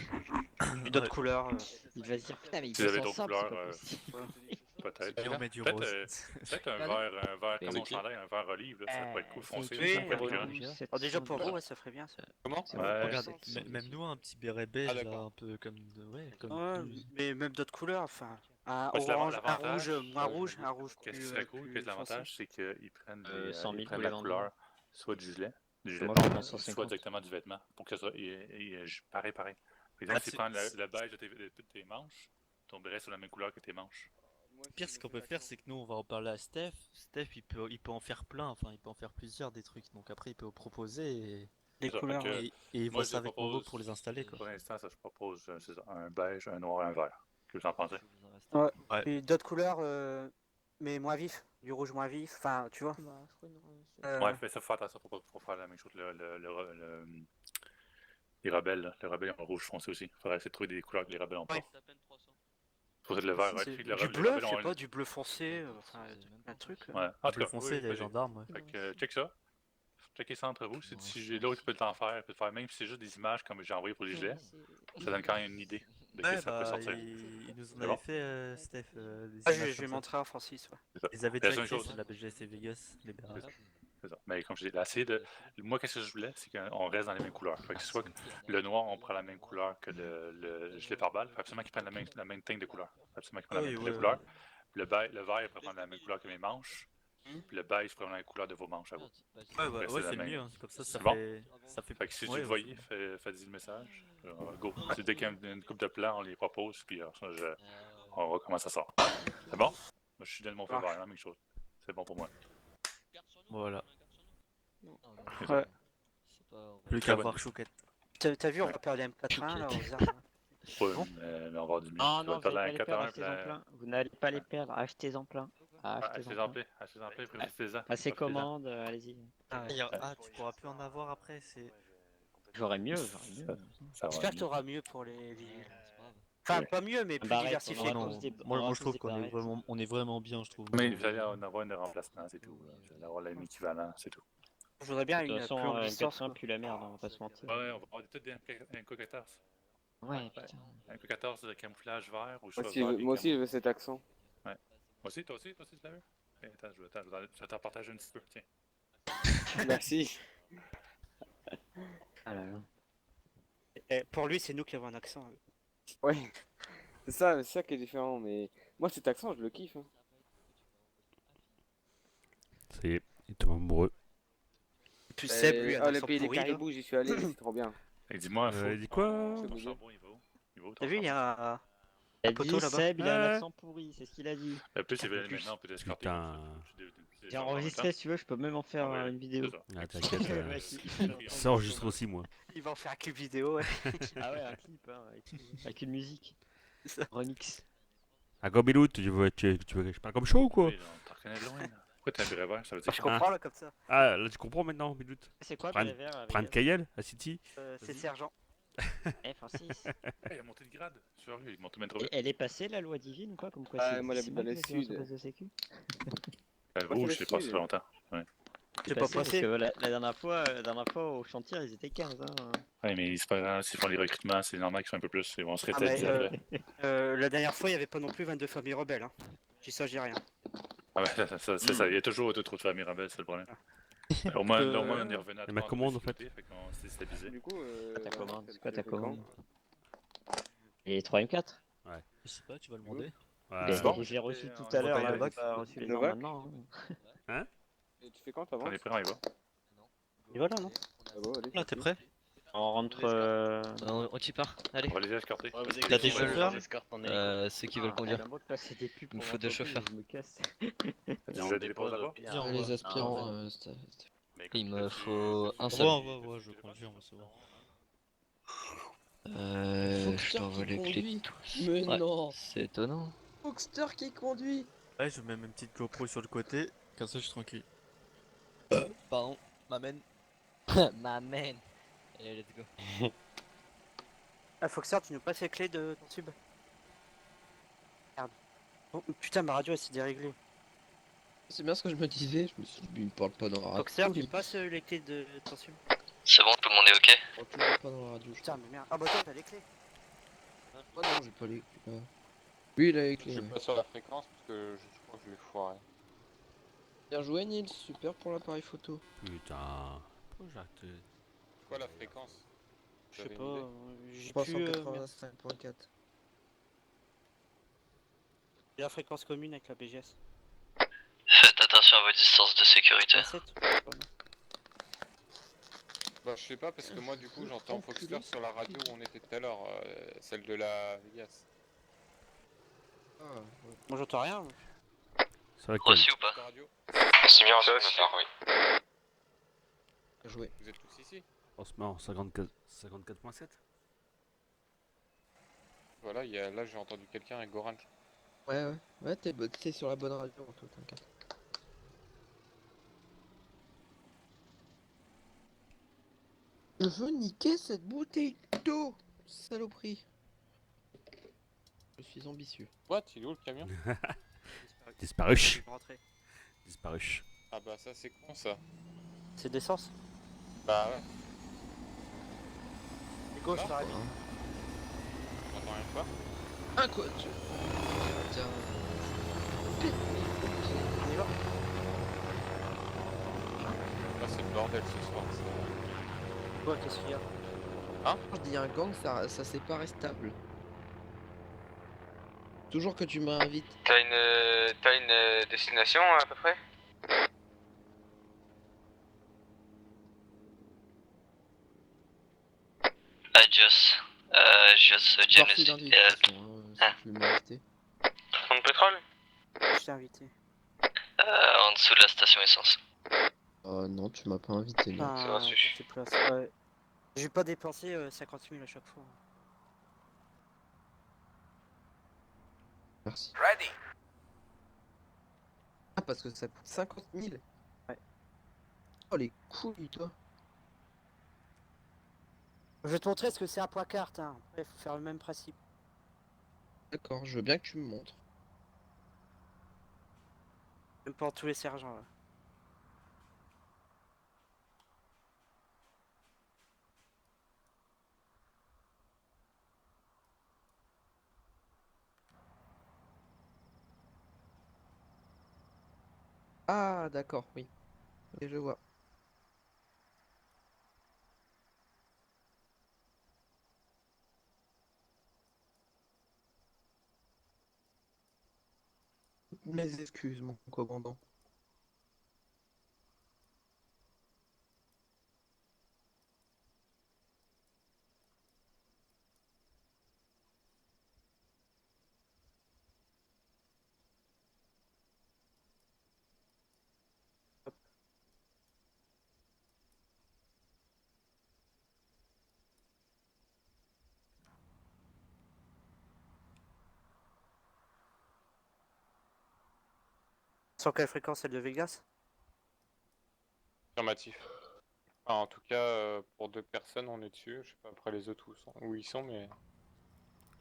beige. D'autres couleurs. Il va se dire putain, mais il Si vous avez bosse d'autres ensemble, c'est couleurs, pas possible. peut-être. Et on met du Peut-être rose. peut-être un vert comme mon chandail, un vert olive, là, ça pourrait être cool foncé. Oui, ça pourrait être bien. déjà pour vous, ouais, ça ferait bien ça. Comment? Ouais. Regarde, même nous, un petit béret beige, là, un peu comme... Ouais, comme... Ouais, mais même d'autres couleurs, enfin. Un Ouais, c'est orange, un l'avantage. rouge, moins rouge, un rouge Qu'est-ce plus. qui serait cool, plus qu'est-ce que foncé. l'avantage, c'est qu'ils prennent, 100 000 ils prennent pour la les couleur, vendeurs. soit du gilet, Moi, je prends soit 150. directement du vêtement, pour que ça soit pareil. Par exemple, si tu prends le beige de tes manches, ton béret sur la même couleur que tes manches. Le pire, ce qu'on peut faire, c'est que nous, on va en parler à Steph. Steph, il peut en faire plein, enfin, il peut en faire plusieurs des trucs. Donc après, il peut proposer et... Des couleurs. Et il moi, voit ça avec Momo propose- pour les installer, quoi. Pour l'instant, ça, je propose c'est ça, un beige, un noir et un vert. Que vous en pensez? Ouais. Ouais. Et d'autres couleurs, mais moins vif. Du rouge moins vif, enfin, tu vois. Ouais, mais ça, faut faire attention pour faire la même chose. Les rebelles, là. Les rebelles ont le rouge foncé aussi. Il faudrait essayer de trouver des couleurs que les rebelles ont pas. Faut être le vert, ouais. C'est Puis du les bleu, rebelles je ont sais un- pas, du bleu foncé, enfin, un truc. Ouais. En tout Bleu cas, foncé, oui, les vas-y. gendarmes, ouais. Fait que, check ça. Checkez ça entre vous. Si j'ai l'autre qui peut t'en faire, peut faire même si c'est juste des images comme j'ai envoyé pour les gilets, ça donne quand même une idée de Ouais, que ça peut sortir. il nous en C'est avait bon? fait, Steph. Des Ah, images je vais comme montrer à Francis. Ouais. C'est ça. Ils avaient La déjà seule créé chose. sur la BGC Vegas, les bérets. C'est ça. Mais comme je dis, moi, qu'est-ce que je voulais, c'est qu'on reste dans les mêmes couleurs. Fait que soit que le noir, on prend la même couleur que le gilet pare-balles. Faut absolument qu'ils prennent la même teinte de couleur. Faut absolument qu'ils prennent la même teinte de couleur. Le vert, il pourrait prendre la même couleur que mes manches. Puis le beige, il pourrait prendre la couleur de vos manches à vous. Ouais, la c'est même. mieux, hein. Comme ça C'est bon? ça fait... Fait que si Ouais, vous le ouais, voyez, faites-y le message. Go. Dès qu'il y a une coupe de plans, on les propose, puis on va comment ça sort. C'est bon? Moi, je suis dans mon feu vert, la même chose. C'est bon pour moi. Voilà. Ouais. Plus Très qu'à bonne voir idée. Chouquette. T'as vu, on va perdre les M4-1 là aux armes. Ouais, mais on va avoir du mieux. Ah Tu vas non, vous perdre n'allez pas les perdre, un 4-1, achetez-en plein. Vous n'allez pas les perdre, achetez-en plein. Achetez-en plein, profitez-en. Passez commande, allez-y. Tu pourras plus en avoir après, c'est... J'aurais mieux. J'espère que t'auras mieux pour les vigiles. Enfin, pas mieux, mais plus Barrette, diversifié. on aura quoi. tous des- Moi, aura je trouve tous des qu'on est barrettes. vraiment bien, je trouve. Mais vous allez en avoir un remplacement, c'est tout. Vous allez avoir le même équivalent, c'est tout. Je voudrais bien De une toute plus façon, longue distance. M4-1 pue la merde, on va pas se mentir. Ouais, on va avoir peut-être un Co-14. Ouais, putain. Un Co-14 de camouflage vert ou Moi aussi, je veux cet accent. Ouais. Moi aussi, toi aussi, tu l'as vu? Attends, je vais t'en partager un petit peu, tiens. Merci. Ah là là. Et pour lui, c'est nous qui avons un accent. Ouais, c'est ça qui est différent, mais moi cet accent je le kiffe. Hein. Ça y est, il tombe amoureux. Puis Seb, lui, a un le accent pays des pourri, là. caribous, j'y suis allé, c'est trop bien. Et dis-moi, il dit quoi? Charbon, il va où? Il niveau. T'as vu, il y a Il a un poteau dit là-bas. Seb, il a un Ouais. accent pourri, c'est ce qu'il a dit. Plus il veut aller plus. maintenant, on peut escorter. Putain. J'ai enregistré, si tu veux, je peux même en faire une vidéo. Ah, t'inquiète. Le mec, il- Ça enregistre aussi, moi. Il va en faire un clip vidéo, ouais. Ah ouais, un clip, hein, avec une musique. Remix. Ah, Gobilou, tu veux que je parle comme chaud ou quoi? Oui, t'en reconnais de loin. Là. Pourquoi t'as un béret vert? Ça veut dire Je comprends là comme ça. Ah, là tu comprends maintenant, Bilout. C'est quoi, Prendre béret vert, à prendre Vegas Kayel à City. C'est sergent. Francis. Il a monté de grade. Sérieux, il monte même trop Et vite. elle est passée la loi divine ou quoi comme quoi Ah, c'est moi, c'est j'habite dans mal le que les gens sud. se passent de sécu. Oh, je sais pas, ça fait longtemps. Ouais. C'est pas passé parce que la dernière fois au chantier ils étaient 15 hein. Ouais, mais c'est pas grave, s'ils font les recrutements, c'est normal qu'ils font un peu plus. Ils vont se Ah, rétablir mais, après. la dernière fois, il n'y avait pas non plus 22 familles rebelles. Hein. J'ai ça, j'ai rien. Ah ouais, c'est ça, il y a toujours trop de familles rebelles, c'est le problème. Au moins, là, au moins, on est revenu à Et ma 3 commande en fait. fait qu'on s'est stabilisé. Du coup, Ta commande, c'est quoi ta t'as fait quand commande? Et 3 M4 Ouais. Je sais pas, tu vas le demander. Ouais. Ben, j'ai reçu tout à l'heure, là, j'ai pas reçu les gens Novak maintenant. Hein? Et tu fais quand ta On vente est prêt, on y va. Et voilà, non Ah bon, allez, Là, t'es prêt? On rentre. On t'y part, allez. On va les escorter. T'as des chauffeurs? Ceux qui veulent conduire. Il Il me faut deux chauffeurs. Je me casse. Déjà des dépôts là-bas? Les aspirants, Il me faut un Ouais, seul. ouais, je conduis, moi, c'est bon. Je t'envoie les clés tous. Mais Ouais, non. c'est étonnant. Foxter qui conduit. Ouais, je mets une petite GoPro sur le côté, comme ça je suis tranquille. Pardon, m'amène. M'amène. Allez, let's go. Ah, Foxer, tu nous passes les clés de ton sub? Merde. Oh, putain, ma radio elle s'est déréglée. C'est bien ce que je me disais. Je me suis dit, il me parle pas dans la radio. Foxer, tu me passes les clés de ton sub? C'est bon, tout le monde est ok. Oh, tu me parles pas dans la radio. Putain, mais merde. Ah, bah toi, t'as les clés. Ah non, j'ai pas les clés. Oui, il a les Je clés. suis Ouais. pas sur la fréquence parce que je crois que je l'ai foiré. Bien joué, Nils. Super pour l'appareil photo. Putain. Pourquoi j'ai arrêté? C'est quoi la fréquence? Je sais Vous avez pas, une idée j'ai plus 385.4. la fréquence commune avec la BGS. Faites attention à vos distances de sécurité. 7. Bah je sais pas parce que moi du coup j'entends Foxter sur la radio où on était tout à l'heure, celle de la Vegas. Ah, ouais. Moi j'entends rien. moi. Sur laquelle? Reçu ou pas? La radio? C'est bien reçu, oui. Bien joué. Vous êtes tous ici? On se met en 54.7. Voilà, là j'ai entendu quelqu'un avec Goran. Ouais, ouais. Ouais, t'es sur la bonne radio, toi, t'inquiète. Je veux niquer cette bouteille d'eau, saloperie. Je suis ambitieux. What? Il est où le camion? Disparu. Je vais rentrer. Disparu. Ah bah ça c'est con ça. C'est d'essence. Bah ouais. Et gauche, Ah, t'aurais mis. J'entends rien quoi? Ah quoi tu... Tiens. On y va. Là c'est le bordel ce soir. Ouais, qu'est-ce qu'il y a? Hein? Je dis un gang, ça c'est pas restable. Toujours que tu m'invites. T'as une destination à peu près? Adios. Just Parfait Genesis. d'invitation, si tu veux m'inviter. Fond de pétrole? Je t'ai invité. En dessous de la station essence. Non, tu m'as pas invité, non. Ah, c'est place. Ouais. J'ai pas dépensé 50 000 à chaque fois. Merci. Ready. Ah, parce que ça coûte 50 000. Ouais. Oh, les couilles, toi. Je vais te montrer ce que c'est un poids carte. Hein. Après, faut faire le même principe. D'accord, je veux bien que tu me montres. Même pour tous les sergents. Là. Ah, d'accord, oui. Et je vois. Mes excuses, mon commandant. Sur quelle fréquence, celle de Vegas? Affirmatif. Enfin, en tout cas, pour 2 personnes, on est dessus. Je sais pas après les autres où ils sont, mais.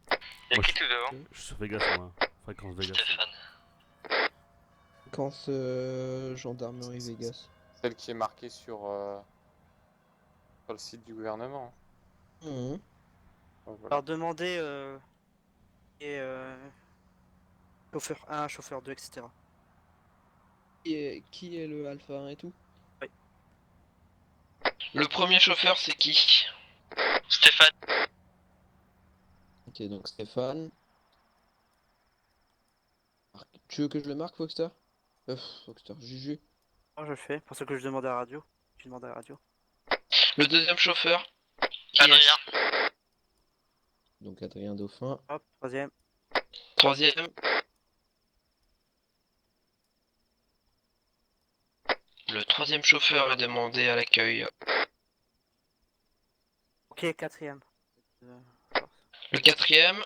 Y'a Moi, qui tout devant? je suis sur Vegas, moi. Fréquence Vegas. Stéphane. Fréquence gendarmerie Vegas. Celle qui est marquée sur le site du gouvernement. Mhm. Donc, voilà. Alors demandez et chauffeur 1, chauffeur 2, etc. Qui est le alpha 1 et tout? Oui. Le premier chauffeur, c'est qui? Stéphane. Ok, donc Stéphane. Tu veux que je le marque, Foxter? Foxter, Juju. Moi je le fais, pour ce que je demande à la radio. Tu demandes à la radio. Le deuxième chauffeur? Qui Adrien. est-ce? Donc Adrien Dauphin. Hop, troisième. Troisième? Le troisième chauffeur est demandé à l'accueil. Ok, quatrième. Le quatrième?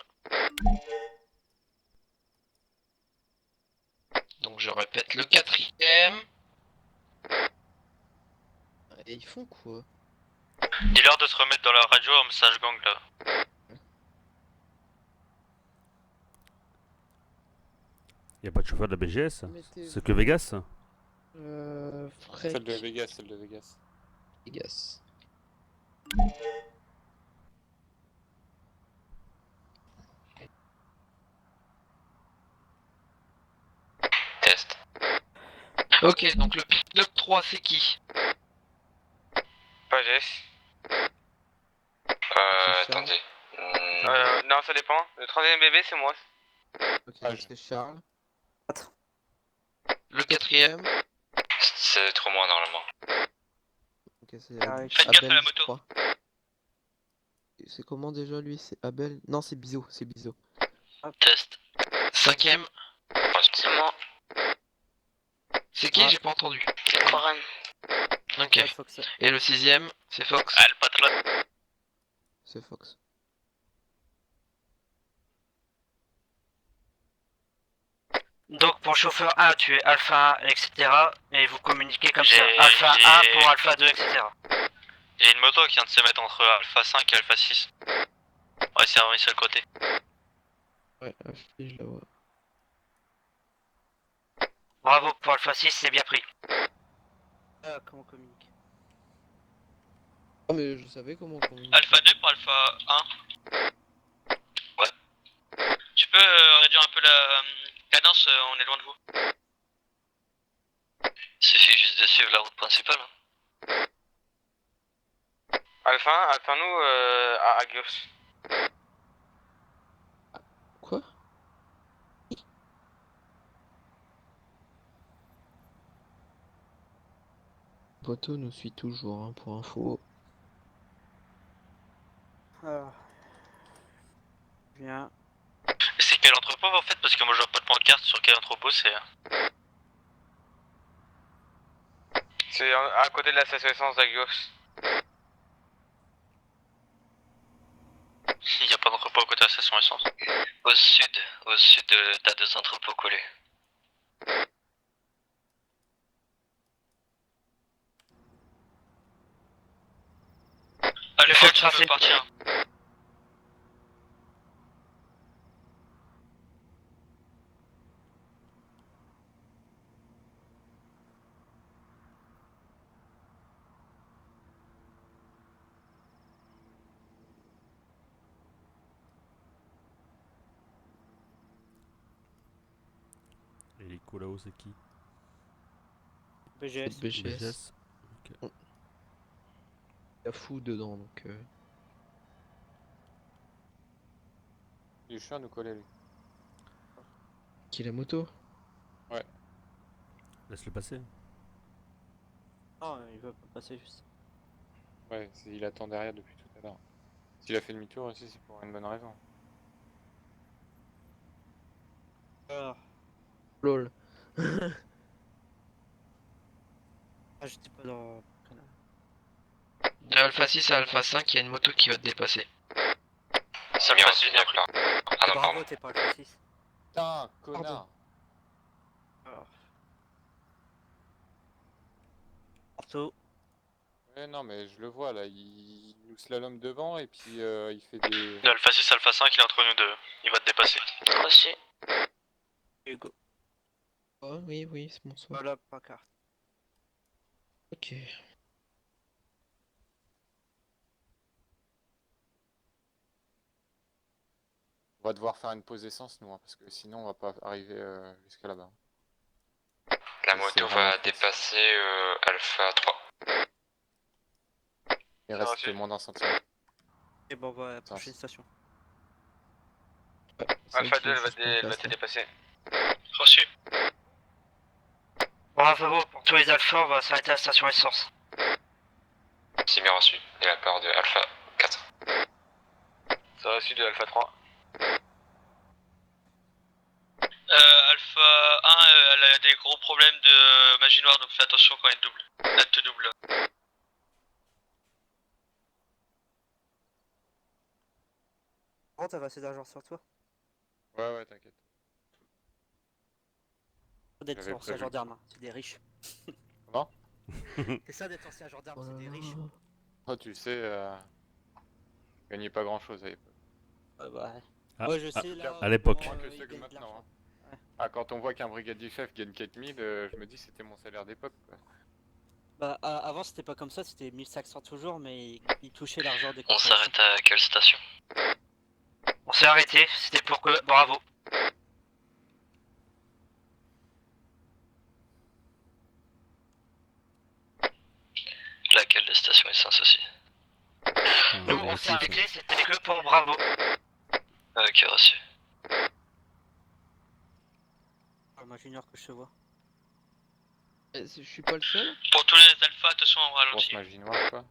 Donc je répète, le quatrième. Et ils font quoi? Dis-leur de se remettre dans la radio en message gang là. Y'a pas de chauffeur de la BGS? Mettez- C'est que Vegas? Celle de Vegas, celle de Vegas. Vegas. Test. Ok, donc le pilote 3, c'est qui? Pas Jess. Attendez. Non, ça dépend. Le troisième bébé, c'est moi. Ok, donc c'est Charles. Le quatrième? C'est trop moi normalement. Ok, c'est Faites gaffe à la je moto. crois. Et c'est comment déjà lui? C'est Abel? Non, c'est Bizo, c'est Bizo. Test. Cinquième? C'est moi. C'est qui? J'ai pas entendu. C'est Coran. Ok. Et le sixième, c'est Fox. Ah, le patron. C'est Fox. Donc pour chauffeur 1, tu es alpha 1, etc. Et vous communiquez comme ça. J'ai- Alpha j'ai- 1 pour alpha 2, etc. J'ai une moto qui vient de se mettre entre Alpha 5 et Alpha 6. Ouais, c'est un sur le côté. Ouais, je la vois. Bravo pour alpha 6, c'est bien pris. Comment on communique? Ah, mais je savais comment on communique. Alpha 2 pour Alpha 1. Ouais. Tu peux réduire un peu la cadence, on est loin de vous. Il suffit juste de suivre la route principale. Alpha 1, Alpha nous à gauche. Quoi? Boto nous suit toujours, hein, pour info. Bien. C'est quel entrepôt en fait? Parce que moi je vois pas de pancarte sur quel entrepôt c'est. C'est à côté de la station essence à gauche. Il n'y a pas d'entrepôt à côté de la station essence. Au sud, t'as 2 entrepôts collés. Allez, Fox, on peut partir. Et les coups là-haut, c'est qui? BGS. BGS. Ok. Il y a fou dedans, donc... Il est chiant à nous coller, lui. Qui la moto? Ouais. Laisse-le passer. Non, il veut pas passer juste. Ouais, il attend derrière depuis tout à l'heure. S'il a fait demi-tour aussi, c'est pour une bonne raison. LOL. J'étais pas dans... De Alpha 6 à Alpha 5, il y a une moto qui va te dépasser. Ça me passe bien pris. Ah non, Bravo, pardon. t'es pas alpha 6. Putain, connard. marteau. Ouais, non, mais je le vois là, il nous slalom devant et puis il fait des. Le Alpha 6, Alpha 5, il est entre nous deux. Il va te dépasser. Reçu. Hugo. Oh, oui, oui, c'est bon, soir. Voilà, pas carte. Ok. On va devoir faire une pause d'essence, nous, hein, parce que sinon on va pas arriver jusqu'à là-bas. La C'est moto vraiment va triste. dépasser Alpha 3. Il Ça reste reçu. moins d'un centimètre. Et bon, on va à la Ça, prochaine station. Alpha 2, elle va te dépasser. Reçu. Bravo, pour tous les alphas, on va s'arrêter à la station essence. C'est bien reçu. Et la part de Alpha 4. Ça reçu de Alpha 3. Alpha 1, elle a des gros problèmes de magie noire, donc fais attention quand elle double. Elle te double. Par contre, elle va assez d'argent sur toi. Ouais, ouais, t'inquiète. Faut d'être J'avais ancien prévu. gendarme, hein, c'est des riches. Comment? C'est ça d'être ancien gendarme, c'est des riches. Oh, tu sais, gagnez pas grand-chose à l'époque. Bah, Ah, ouais, je sais là. à l'époque. Moins que il c'est que gagne de maintenant. l'argent. Hein. Ouais. Ah, quand on voit qu'un brigadier chef gagne 4000, je me dis c'était mon salaire d'époque. Quoi. Bah, avant c'était pas comme ça, c'était 1500 toujours, mais il touchait l'argent des On contrats. s'arrête à quelle station? On s'est arrêté, c'était pour que... Bravo. Laquelle des stations essence aussi? Nous, on s'est arrêté, c'était que pour Bravo. Ok, reçu. Moi junior que je te vois. Je suis pas le seul? Pour tous les alphas, attention en Grosse ralenti. magie noire, quoi.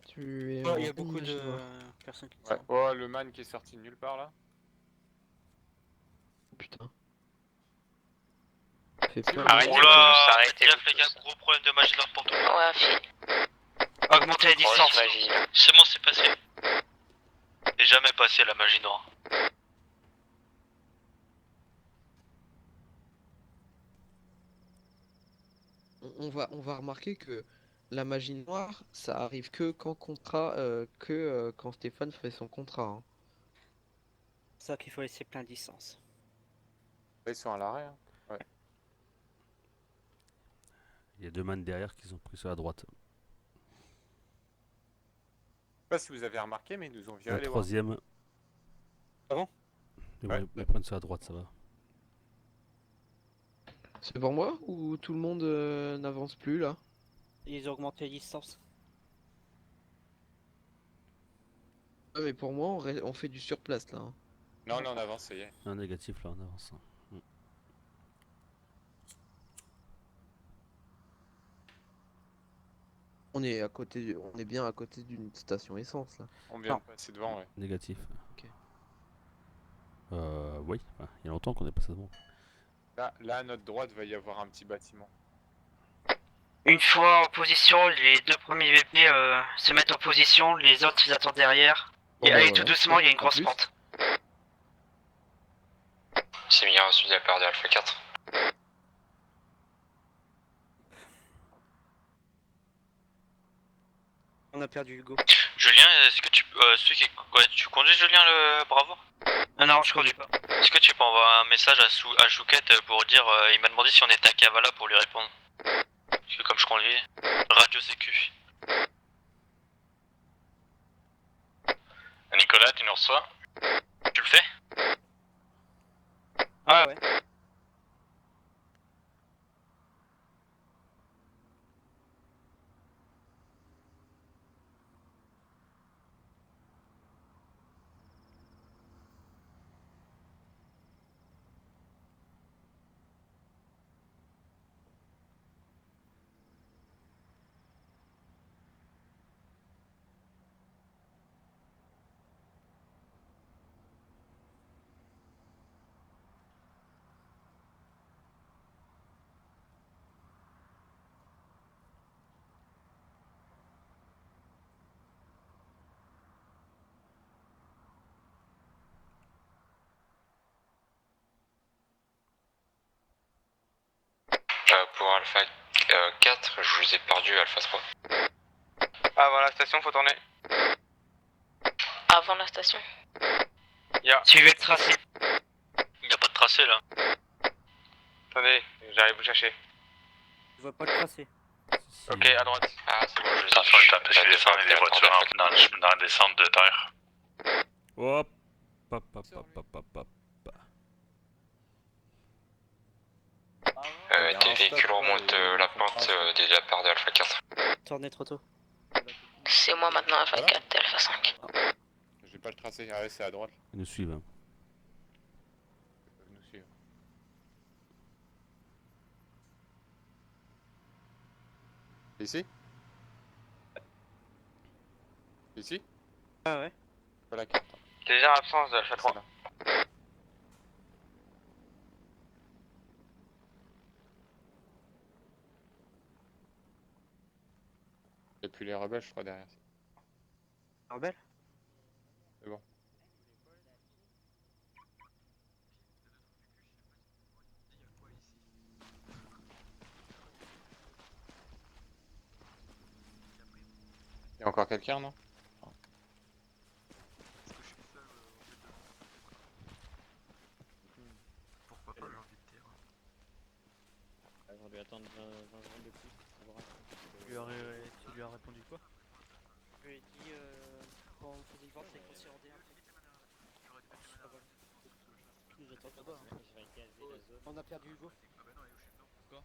Tu es Oh, il y a en beaucoup magie de noire. personnes qui Ouais. Oh, le man qui est sorti de nulle part là. Putain. Fais Si peur. vous Arrêtez, Arrêtez, gaffe les gars, gros problème de magie noire pour tout. Ouais, augmentez les distances. C'est bon, c'est passé. C'est jamais passé la magie noire. On va remarquer que la magie noire, ça arrive que quand Stéphane fait son contrat. Hein. C'est ça qu'il faut laisser plein de licences. Ils sont à l'arrêt. Hein. Ouais. Il y a deux man derrière qui sont pris sur la droite. Je sais pas si vous avez remarqué, mais ils nous ont viré La les bras. troisième. Ah bon? Ils prennent sur la droite, ça va. C'est pour moi ou tout le monde n'avance plus là? Ils ont augmenté les licences. Ouais, mais pour moi, on fait du surplace là. Hein. Non, on avance, ça y est. Un négatif là, on avance. On est bien à côté d'une station essence là. On vient de passer devant, ouais. Négatif. Ok. Oui, enfin, il y a longtemps qu'on est passé devant. Là, à notre droite, va y avoir un petit bâtiment. Une fois en position, les deux premiers VP se mettent en position, les autres ils attendent derrière. Bon, Et bah, allez voilà. tout doucement, il y a une En grosse plus. pente. C'est bien reçu de la part de Alpha 4. On a perdu Hugo. Julien, est-ce que tu tu conduis Julien le Bravo? Non, je conduis pas. Est-ce que tu peux envoyer un message à Chouquette pour dire il m'a demandé si on était à Kavala pour lui répondre. Parce que comme je conduis, radio sécu. Nicolas, tu nous reçois? Tu le fais? Ah ouais. pour Alpha 4, je vous ai perdu Alpha 3. Avant la station, faut tourner. Avant la station. Suivez le tracé. Y'a pas de tracé là. Attendez, j'arrive vous chercher. Je vois pas le tracé. Ok, à droite. Ah, c'est bon, je Attention, il est empêché de descendre des voitures dans la descente de terre. Hop, hop, hop, hop, hop, hop, hop. Des véhicules remontent la pente de la part de Alpha 4. Tournez trop tôt. C'est moi maintenant, Alpha 4 et Alpha 5. J'ai pas le tracé, ah ouais, c'est à droite. Ils nous suivent. Hein. Ils peuvent nous suivre. Ici? Ici? Ah ouais. Pas la carte. T'es déjà en absence de Alpha 3. Et puis les rebelles, je crois, derrière. Rebelle? C'est bon. Y'a encore quelqu'un, non? Pourquoi pas, j'ai envie de dire. On va lui attendre 20 secondes de plus. Tu lui as répondu quoi? Je lui ai dit quand on faisait le vent, c'est qu'on s'y rendait un peu. Il nous attend là-bas. On a perdu Hugo. Quoi?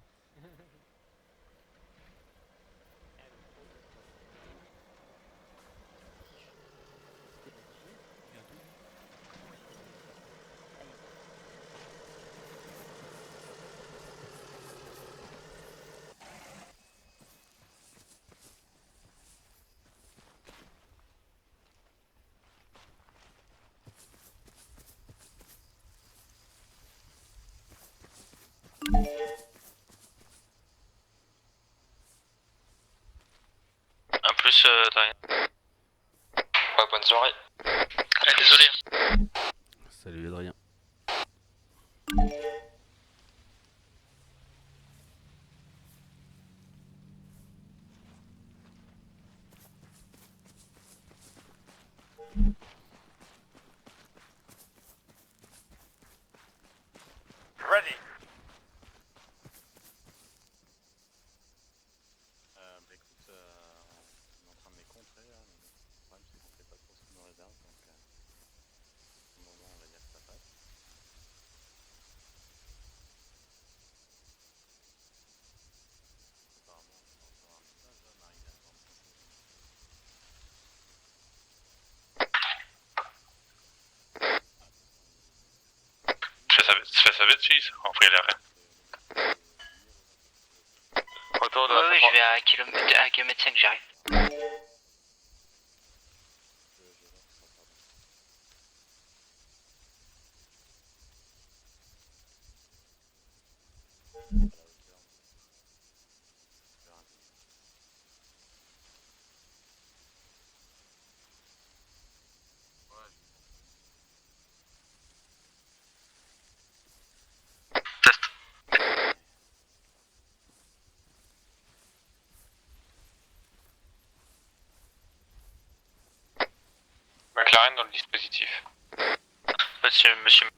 Un plus, t'as rien. Ouais, bonne soirée. Désolé. Salut Adrien. Ready. Bah écoute, on est en train de les contrer là, mais le problème c'est qu'on sait pas trop ce qu'on nous réserve, donc au moment on va dire que ça passe. Apparemment on va recevoir un message là, Marie vient de prendre son coup. Tu fais ça vite, Cheese? On fait l'arrêt. Retour de Oui, la oui, je vais à kilomètre 5, j'arrive. McLaren dans le dispositif. Monsieur.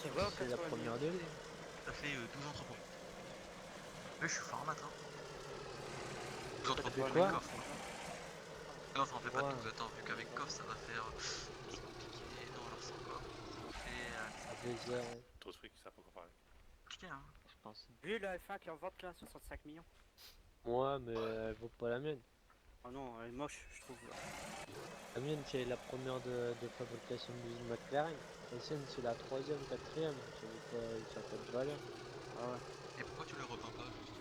Tu vois, C'est la première de l'année. Ça fait 12 entrepôts. Oui, je suis fort en maths. Hein. 12 entrepôts avec quoi coffre. Non, ça en fait pas Ouais. 12. Attends, vu qu'avec coffre ça va faire. C'est compliqué. Non, alors c'est quoi? Ça fait. 2 heures, Trop de trucs, ça pas quoi faire avec. Compliqué, hein. je pense. Vu la F1 qui en vente là, 65 millions. Moi, mais elle vaut pas la mienne. Oh non, elle est moche, je trouve. La mienne, c'est la première de fabrication de l'usine McLaren. La sienne, c'est la 3ème, 4ème. Ça n'a pas de valeur. Ah ouais. Et pourquoi tu le repeins pas juste?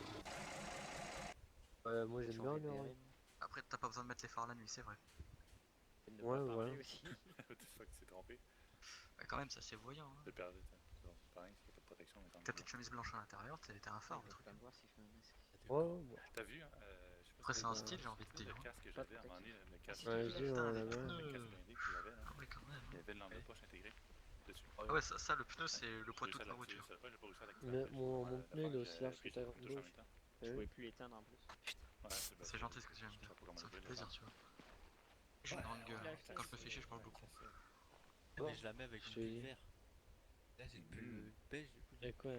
Moi, j'aime bien le rêve. Après, t'as pas besoin de mettre les phares la nuit, c'est vrai. Ouais, voilà. What the fuck, c'est trompé. Ouais, quand même, ça c'est voyant. Hein. C'est perdu, c'est pareil, c'est pas de protection. Mais Ta petite chemise blanche à l'intérieur, t'es un phare, le truc. Ouais, ouais. T'as vu, hein, je sais pas Après, si c'est un t'as style, vu j'ai envie de le dire. casque que j'avais à un moment donné, le casque. Ouais, j'ai, on l'avait. Le casque blindé qu'il avait là. Ah ouais, quand même. Il y avait le lampe de poche intégré dessus. Ah ouais, ça le pneu, c'est le poids de toute la voiture. J'ai pas réussi à l'activer. Mais mon pneu, il est aussi large que ta grande touche en gauche. même temps. Je pouvais plus l'éteindre en plus. Ouais, C'est gentil ce que tu viens de dire. Ça me fait plaisir, tu vois. Je suis une grande gueule. Quand je me fais chier, je parle beaucoup. Mais je la mets avec Je une te pull dis. vert. Là, j'ai une pull beige du coup. Y'a quoi,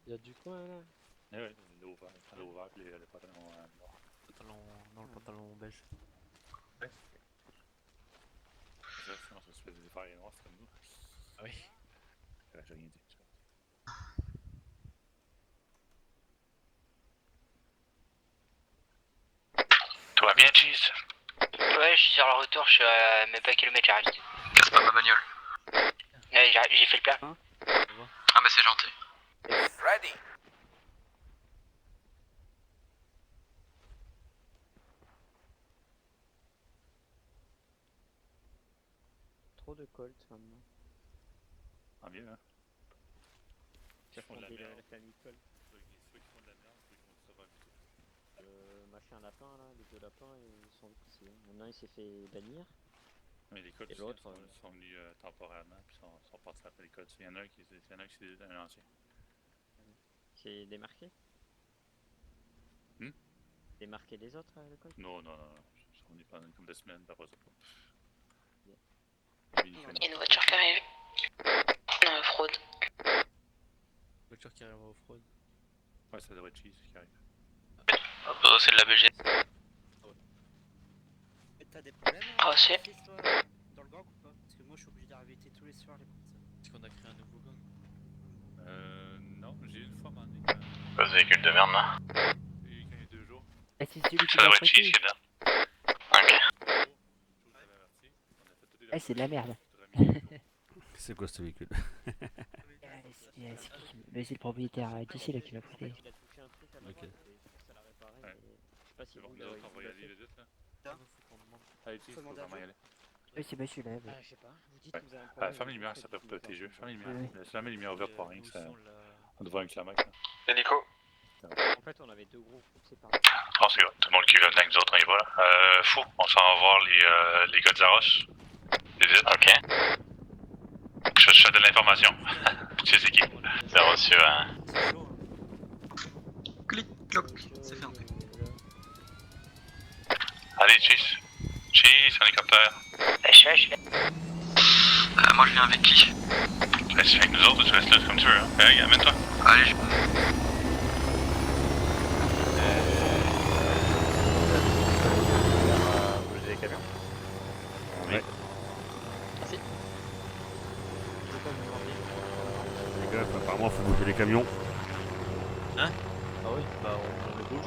y'a du coin là? Ouais, le haut vert, puis les pantalons noirs. Non, le pantalon beige. Ouais. Ça, sinon, ça se fait des affaires noires, c'est comme nous. Ah oui. Ouais, j'ai rien dit. Tout va bien, Cheese? Ouais, je suis sur le retour, je suis à même pas kilomètre, j'arrive. Casse pas ma bagnole. Ouais, j'ai fait le plein. Ah, mais c'est gentil. Ready. Trop de Colt maintenant. Ah, bien, hein. Ça font de la merde. la famille Colt. Ceux qui font de la merde, ceux qui font du savoir du tout. Le machin lapin là, les deux lapins, ils sont poussés. Il y en a un, il s'est fait bannir. Mais les codes Et l'autre, sont venus temporairement, puis sont partis après les codes. Il y en a un qui s'est un ancien. C'est démarqué. Démarqué des autres, le Colt? Non. Ils sont venus pendant une couple de semaines, puis après ça. Il y a une voiture qui arrive. Non, fraude. Voiture qui arrive au fraude. Ouais, ça devrait être Cheese qui arrive. Ah bah, c'est de la BG. Et t'as des problèmes Ah, si. toi, dans le gang ou pas? Parce que moi, je suis obligé d'arrêter tous les soirs les personnes. Est-ce qu'on a créé un nouveau gang? Non, j'ai une fois m'en est. Pas de véhicule de merde là. J'ai eu quand il y a 2 jours. Et c'est celui qui Ça m'a devrait être Cheese qui prêté. est dedans. Ok. Eh, c'est de la merde. C'est quoi ce véhicule? Mais c'est le propriétaire d'ici là qui m'a prêté. Ok. C'est bon, nous autres, on va y aller vite là. Allez, Cheese, faut vraiment y aller. Oui, c'est celui-là. Je sais pas, vous dites Ouais. que vous avez un problème. Ferme les lumières, ça peut protéger. Ferme les lumières. Ouais. Laisse jamais les lumières ouvertes pour rien, que ça. On devrait un kilomètre. C'est Nico. En fait, on avait deux groupes séparés. Oh, c'est bon. Tout le monde qui vient avec nous autres, on y va là. Fou, on s'en va voir les gars de Zaros. C'est vite. Ok. Je te donne l'information. Tu sais c'est qui? C'est reçu, hein. Clic, cloc, c'est fermé. Allez, Cheese. Cheese, hélicoptère. Je suis là. Moi je viens avec qui? Tu viens avec nous autres ou tu restes là comme tu veux, hein? Allez, amène-toi. Allez, je... Bouger les camions. Ouais. Merci. Les gars, apparemment, faut bouger les camions. Hein? Ah oui, bah on le bouge.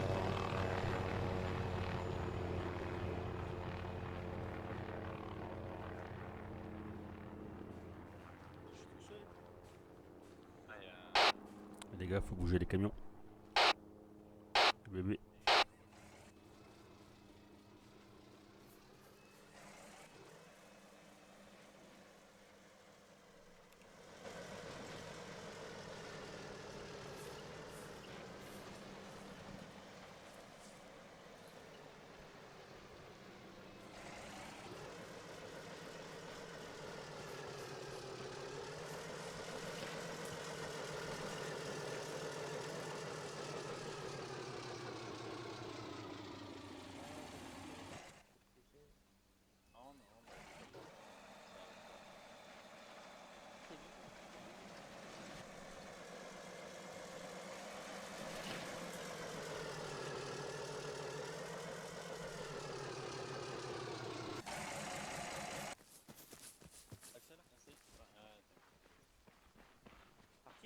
Les gars, faut bouger les camions. Bébé.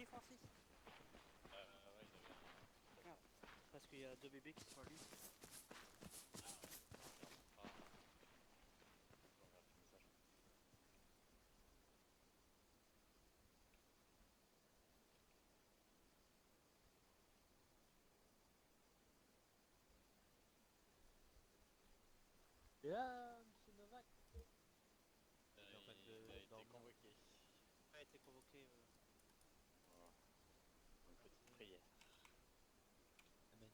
Francis. Parce qu'il y a 2 bébés qui sont à lui. Et là, monsieur Novak. Il a été convoqué. Il a été convoqué. Une petite prière. Amen.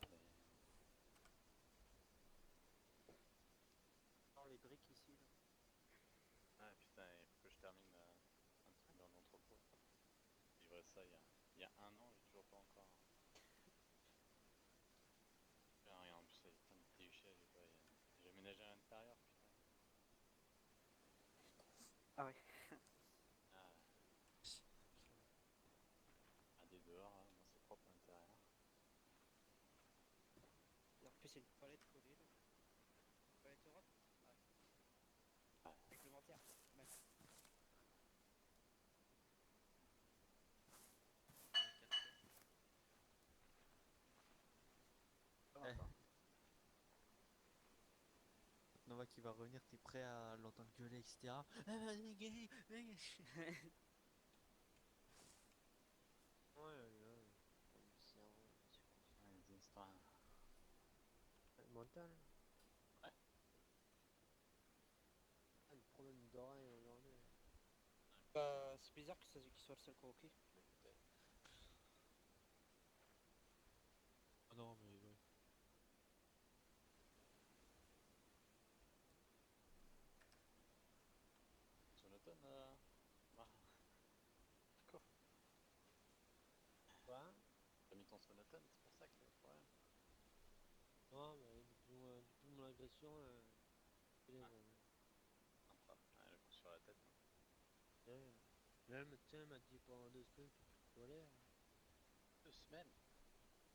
Amen. Dans les briques ici. Là. Ah putain, il faut que je termine un truc dans l'entrepôt. J'ai livré ça il y a 1 an, j'ai toujours pas encore. Rien, en plus, il y a plein de déchets, j'ai aménagé à l'intérieur, putain. Ah ouais. Ah, des dehors, hein, moi c'est propre à l'intérieur. Et en plus, c'est une palette collée là. Palette Europe. Ouais. Réglementaire. Ouais. Nova qui va revenir, t'es prêt à l'entendre gueuler, etc. Des histoires. Mental. Ouais. Ah, le problème d'oreille aujourd'hui. Bah, c'est bizarre qu'il soit le seul convoqué. Ah non, mais ouais. Sonotone, Quoi? Quoi? T'as mis ton sonotone, c'est pour ça qu'il y a le problème. Non, mais depuis mon agression, il est Sympa. Ah, le coup sur la tête. Hein. ouais. Là, le médecin m'a dit pendant 2 semaines que tu peux aller. 2 semaines?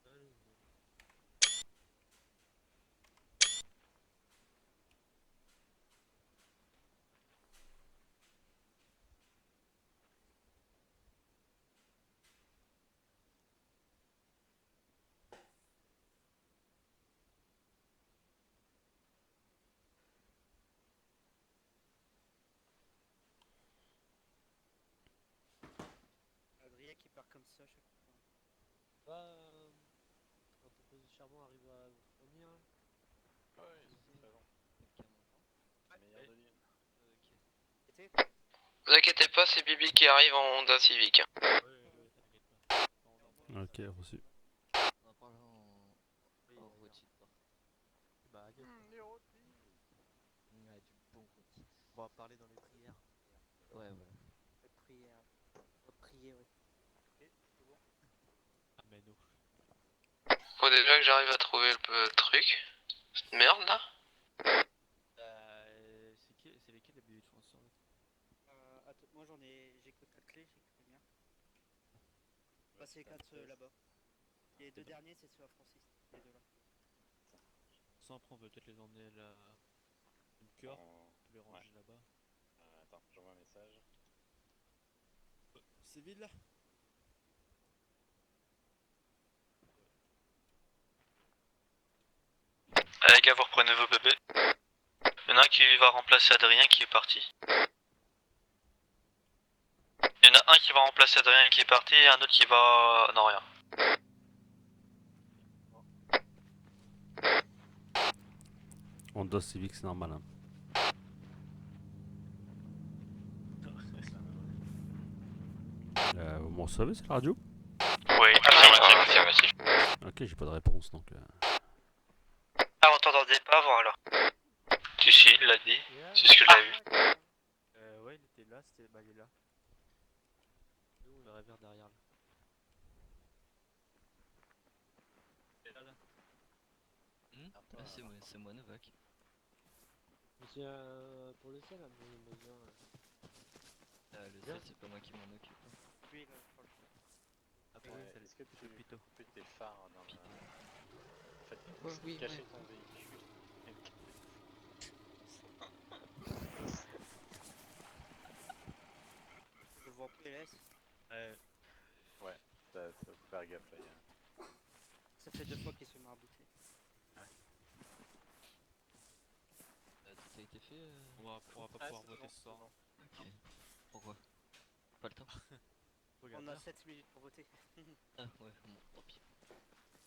Allez, Adrien qui part comme ça à chaque fois. bah, l'entreprise de charbon arrive à vous fournir. Ouais, ils sont très bons. Meilleur de l'île. Vous inquiétez pas, c'est Bibi qui arrive en Honda Civic. Ok, reçu. On en parlera en rôti. Bah, gueule. Ouais, du bon rôti. On va parler dans les prières. Ouais, voilà. Prière. On va prier, ouais. Amen. Faut déjà que j'arrive à trouver le truc. Cette merde là. C'est lesquels les billets de chanson là? Attends, moi j'ai que 4 clés, j'ai que les miens. Bah, c'est les 4 là-bas. Et les 2 derniers, c'est ceux à Francis. Les 2 là. Ça, après, on peut peut-être les emmener là. Une cœur, les ranger là-bas. Attends, j'envoie un message. C'est vide là? Allez les gars, vous reprenez vos bébés. Il y en a un qui va remplacer Adrien qui est parti. Il y en a un qui va remplacer Adrien qui est parti et un autre qui va... Non, rien. Honda Civic, c'est normal. Hein. Vous me recevez, c'est la radio? Oui, affirmatif. Ok, j'ai pas de réponse donc. Ah, on t'entendait pas avant alors? Si, si, il l'a dit. C'est ce que j'ai vu. Ouais, il était là, bah, il est là. Nous, on aurait vers derrière là. Il est là, là. Ah, c'est moi Novak. Monsieur, pour le sel, on a besoin. Le sel, c'est pas moi qui m'en occupe. Lui, il va faire le Après, Ouais, est-ce que tu peux tes phares dans le... En fait, Oh, oui, cacher ouais. ton véhicule. Je le vois en PLS. faire gaffe là. Ça fait 2 fois qu'il se fait marabouter. Tout a été fait On pourra pas pouvoir voter ce soir. Ok. Pourquoi? Pas le temps? On a 7 minutes pour voter. Ah ouais, bon, tant pis.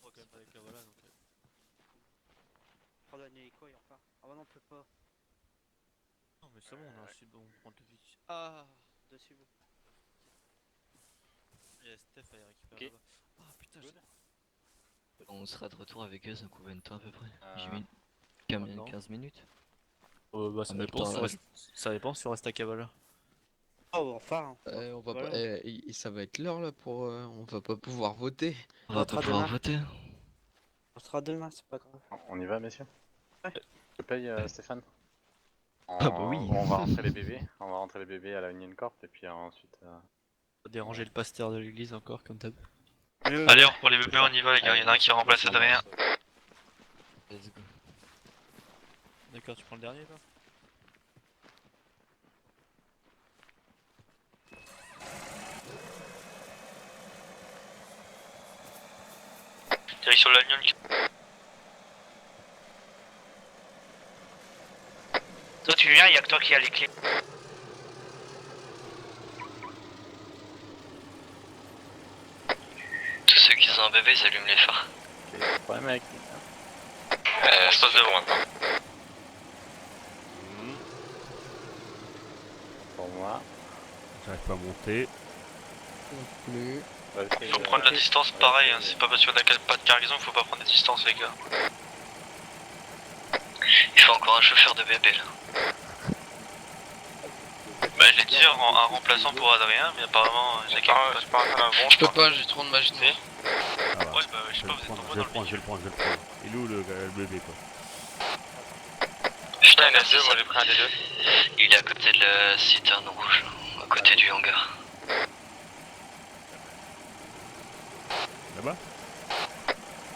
On va quand même pas avec la voilà donc. Prendre un hélico et on repart. Ah bah non, on peut pas. Non mais c'est bon, on a un sub, on prend le vite. Ah, Dessus vous. il y a Steph à y récupérer Ok. là-bas. Ah putain, On sera de retour avec eux, ça combien de temps à peu près? Euh, 10 minutes? maintenant. 15 minutes? Bah ça dépend si on reste... Ça dépend si on reste à Kavala. Oh, enfin. On va Voilà. pas, ça va être l'heure là pour. On va pas pouvoir voter. On va pas pouvoir voter. On sera demain, c'est pas grave. On y va, messieurs? Ouais. Je paye, Stéphane? Ah bah oui. On va rentrer les bébés. On va rentrer les bébés à la Union Corp et puis ensuite. Faut déranger le pasteur de l'église encore comme d'hab. Allez, on reprend les bébés, on y va les gars, il y en a un qui remplace Adrien. Let's go. D'accord, tu prends le dernier là? Direction de la Union. Toi tu viens, y'a que toi qui a les clés. Tous ceux qui ont un bébé, ils allument les phares. Ok, problème avec. Espace devant maintenant. Pour moi. J'arrive pas à monter. Non plus. Il faut prendre la distance pareil, hein. C'est pas parce qu'on a pas de cargaison qu'il faut pas prendre des distances les gars. Il faut encore un chauffeur de bébé là. Bah je l'ai dit, un remplaçant pour Adrien, mais apparemment j'ai pas Je peux pas, j'ai trop de magie noire. Ah bah, Ouais bah je sais pas, vous êtes je nombreux vais dans le prendre, je vais le prendre, je vais le prendre. Il est où le bébé quoi? Putain, merci, moi j'ai pris un des deux. Il est à côté de la citerne rouge, à côté du hangar. Là-bas?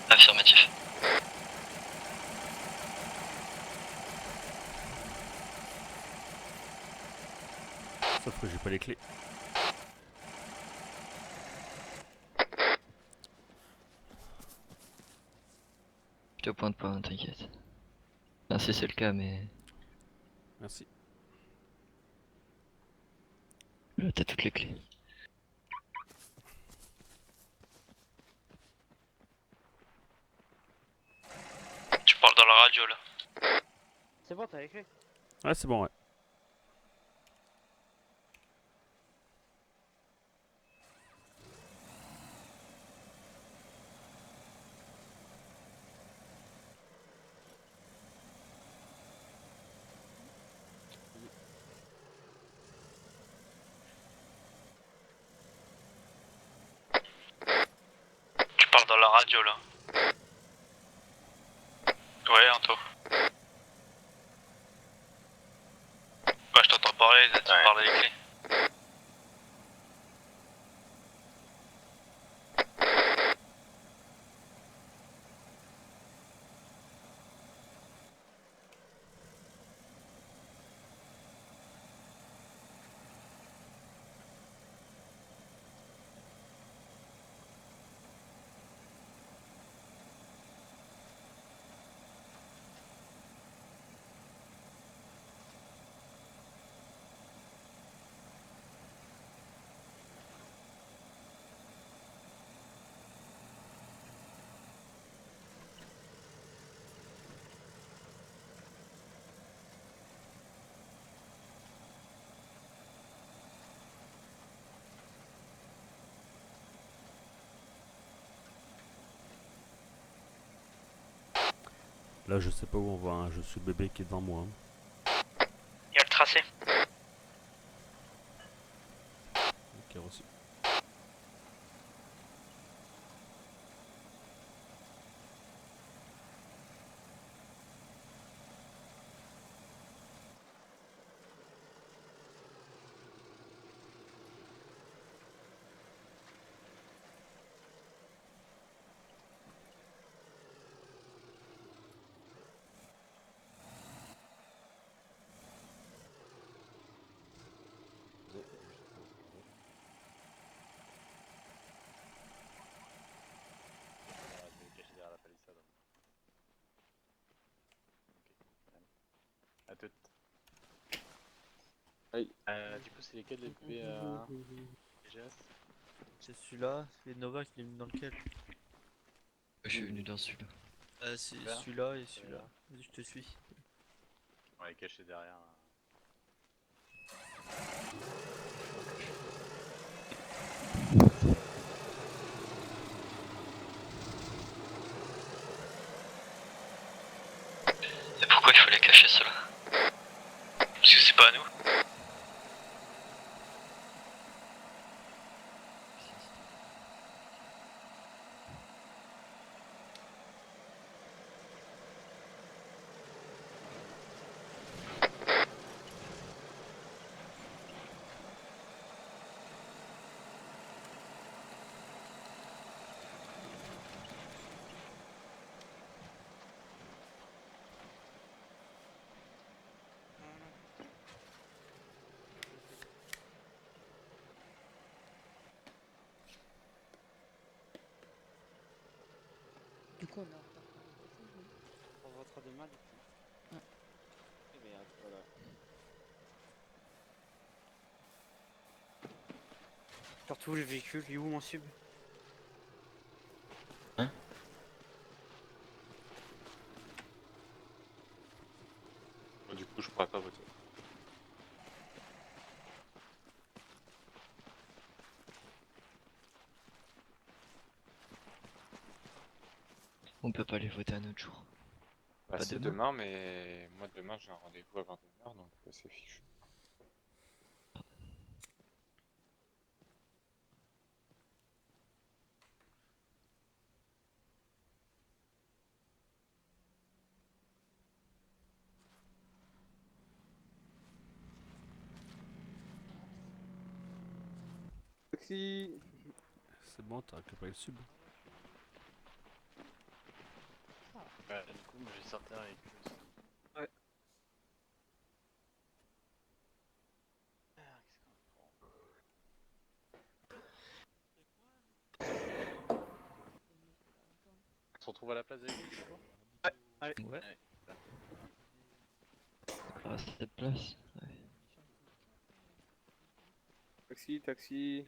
Affirmatif. Sauf que j'ai pas les clés. Je te pointe pas, hein, t'inquiète. Enfin, si c'est le cas, mais. Merci. Là, t'as toutes les clés. Tu parles dans la radio là. C'est bon, t'as les clés? Ouais, c'est bon, ouais. Tu parles dans la radio là. Ouais, Anto. Ouais, je t'entends parler, tu parles des clés. Là, je sais pas où on va, hein. Je suis le bébé qui est devant moi. Hein. Il y a le tracé. Ok, reçu. À tout. Aïe. Du coup, c'est lesquels les bébés GS? C'est celui-là, c'est Nova qui est venu dans lequel? Je suis venu dans celui-là. C'est Super. celui-là et celui-là. Vas-y, je te suis. On est caché derrière. Et pourquoi il fallait cacher cela? Parce que c'est pas à nous. Du coup, on est en retard pour les passages, oui. On votera demain, du coup. Et merde, voilà. Surtout les véhicules, il est où mon sub? Du coup, je pourrais pas voter. On peut pas les voter un autre jour. Bah, Pas c'est demain. demain, mais moi demain j'ai un rendez-vous à 21h, donc c'est fichu. Taxi. C'est bon, t'as récupéré le sub. Ouais, du coup, moi j'ai sorti un véhicule aussi. Ouais. On se retrouve à la place des véhicules, du coup? Allez. Ouais. Ah, cette place. Ouais. Taxi, taxi.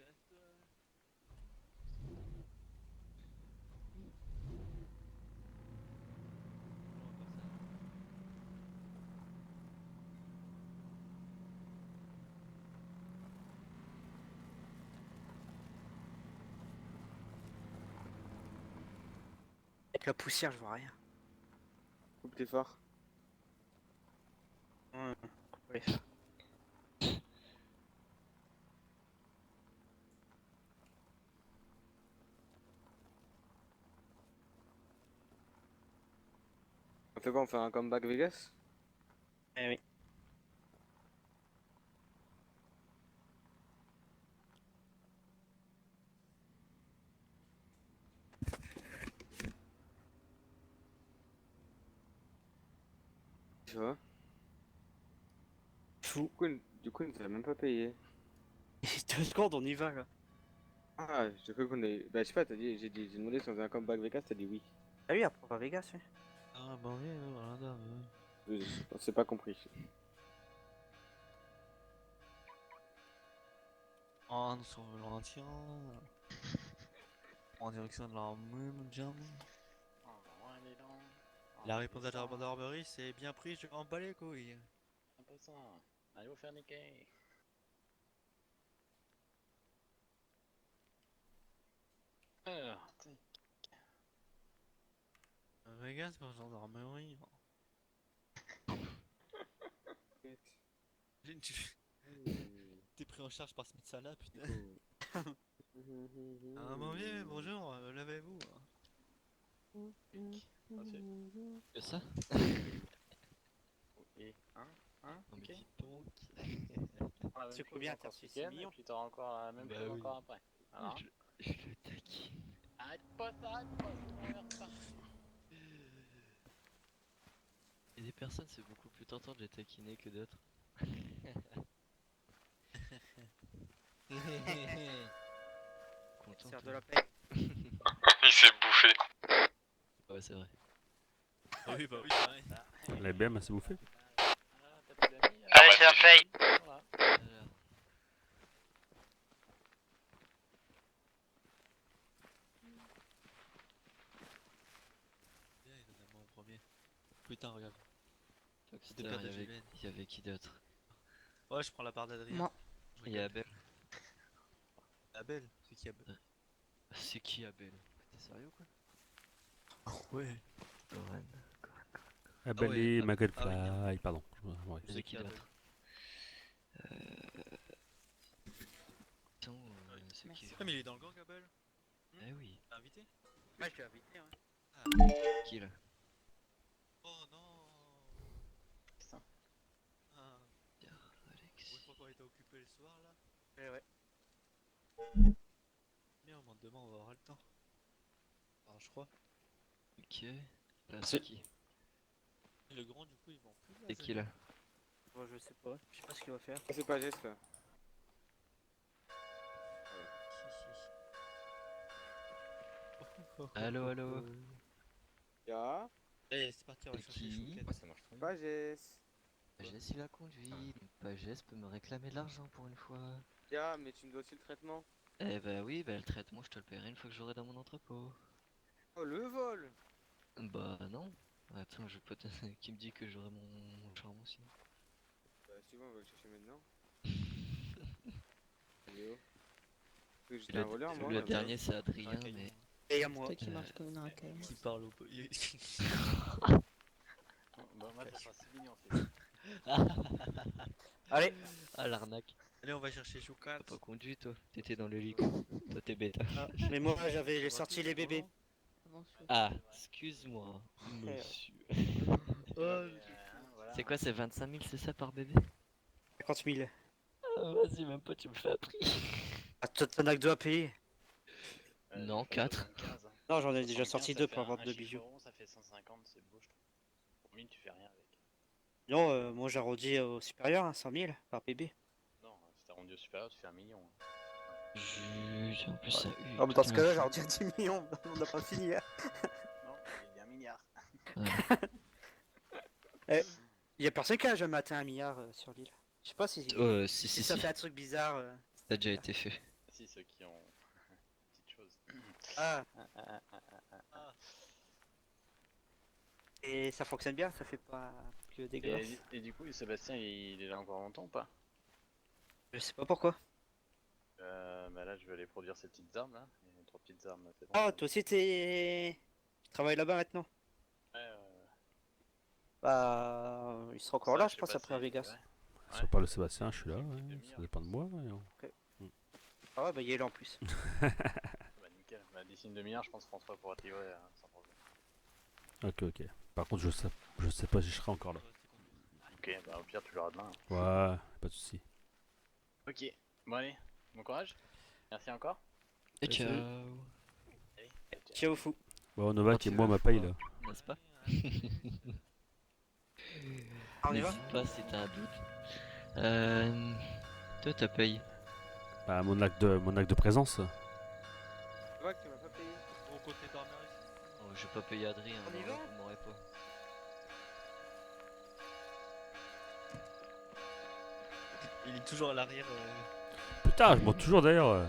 Avec la poussière, je vois rien. Coupe tes phares. Ouais. On fait quoi? On fait un comeback Vegas? Eh oui. Tu vois? Fou. Du coup, il nous a même pas payé. 2 secondes, on y va là. Ah, j'ai cru qu'on est. Bah, je sais pas, j'ai demandé si on faisait un comeback Vegas, t'as dit oui. Ah oui, après on va à Vegas, oui. Ah bah oui, voilà. On s'est pas compris. On se ralentit en direction de la même jam. La réponse à la gendarmerie, c'est bien pris, je vais en bats les couilles. Un peu ça. Allez vous faire niquer. Alors, Vegas pour gendarmerie. T'es pris en charge par ce médecin-là, putain. Ah mon vieux, bonjour, lavez-vous. Que ça? Et ok. C'est combien, t'as reçu 6 millions? Et puis t'auras encore la même Bah chose oui. encore après. Alors, Je le taquine. arrête pas ça, arrête pas. Il y a des personnes, c'est beaucoup plus tentant de les taquiner que d'autres. Content. Sert de la paix. Il s'est bouffé. Ouais, c'est vrai. Oui, bah oui, c'est vrai. La BM, elle s'est bouffée. à Faye. Putain, regarde. Toxter, Des paires de il Julienne. y avait qui d'autre? Ouais, je prends la part d'Adrien. Moi. Il y a Abel. Abel? C'est qui Abel? C'est qui Abel? T'es sérieux ou quoi? Ouais. Goran. Abel ah McFly, pardon. Ouais. C'est qui Abel? d'autre? Attends, c'est qui? Ah, mais il est dans le gang, Abel? Eh oui. T'es invité? Ouais, je l'ai invité, ouais. Ah. Qui là? Oh non! Putain. Ah. Alex. Une fois qu'on était occupé le soir là. Ouais, ouais. Merde, demain on va avoir le temps. Alors je crois. Ok. Là, c'est qui? Le grand du coup il vend plus là. C'est qui là? Bon, je sais pas ce qu'il va faire. Ah, c'est pas geste là. Allo, allo. Ya. Allez, c'est parti, on va C'est chercher les qui? chouquettes. Ouais, ça marche très bien. Pas geste. Pagès il a conduit, donc Pagès peut me réclamer de l'argent pour une fois. Ya, mais tu me dois aussi le traitement. Eh bah oui, bah le traitement je te le paierai une fois que j'aurai dans mon entrepôt. Oh, le vol. Bah non. Attends, je peux te... Qui me dit que j'aurai mon charme aussi? Bah, si tu veux, on va le chercher maintenant. Léo. Parce que j'étais un voleur, moi. Le là, dernier voilà. c'est Adrien, mais... Et à moi. Toi qui marche comme une racaille. Qui parle au peu. Bon, moi, ça sera si mignon, c'est Allez. Ah l'arnaque. Allez, on va chercher Choukat. T'as pas conduit toi? T'étais dans l'hélico. Toi t'es bêta. Ah, mais moi j'ai sorti les bébés. Ah, excuse-moi, monsieur. C'est quoi, c'est 25 000, c'est ça par bébé? 50 000. Ah, vas-y, même pas, tu me fais un prix. Ah, t'en as que 2 à payer. Non, 4. Non, j'en ai déjà sorti 2 pour avoir 2 bijoux. Ça fait 150, c'est beau, je trouve. Pour 1000, tu fais rien avec. Non, moi j'arrondis au supérieur, hein, 100 000 par bébé. Non, si t'as rendu au supérieur, tu fais 1 million. Juge, en plus ça. Ah, mais dans ce cas-là, j'arrondis à 10 millions. On n'a pas fini. Hein. Non, il y a 1 milliard. Y a personne qui a jamais atteint 1 milliard sur l'île. Je sais pas si, si, ça si. fait un truc bizarre. Ça a déjà été fait. Si, ceux qui ont. Petite chose. Ah. Et ça fonctionne bien, ça fait pas que dégueulasse. Et du coup, Sébastien, il est là encore longtemps ou pas? Je sais pas pourquoi. Bah là, je vais aller produire ces petites armes là. Il y a 3 petites armes, c'est bon. Ah, toi aussi tu travailles là-bas maintenant? Ouais, Bah, il sera encore là, je pense, après à Vegas. Si on parle de Sébastien, je suis là, ouais. Ça dépend de moi. Ouais. Ok. Ah ouais, bah il est là en plus. Bah nickel. Bah, d'ici une demi-heure, je pense que François pourra te livrer sans problème. Ok, ok. Par contre, je sais pas si je serai encore là. Ok, bah au pire, tu l'auras demain. Ouais, pas de soucis. Ok, bon allez, bon courage. Merci encore. Et ciao. Allez, ciao fou. Bon, Novak et moi, ma paye là. N'est-ce pas? On y va? N'hésite pas si t'as un doute. Toi, t'as payé. Bah, mon acte de présence. Tu vois que tu m'as pas payé. Gros côté dormir ici. Oh, j'ai pas payé Adrien, On y alors va? vous m'aurez pas. Il est toujours à l'arrière. Putain, je monte toujours d'ailleurs.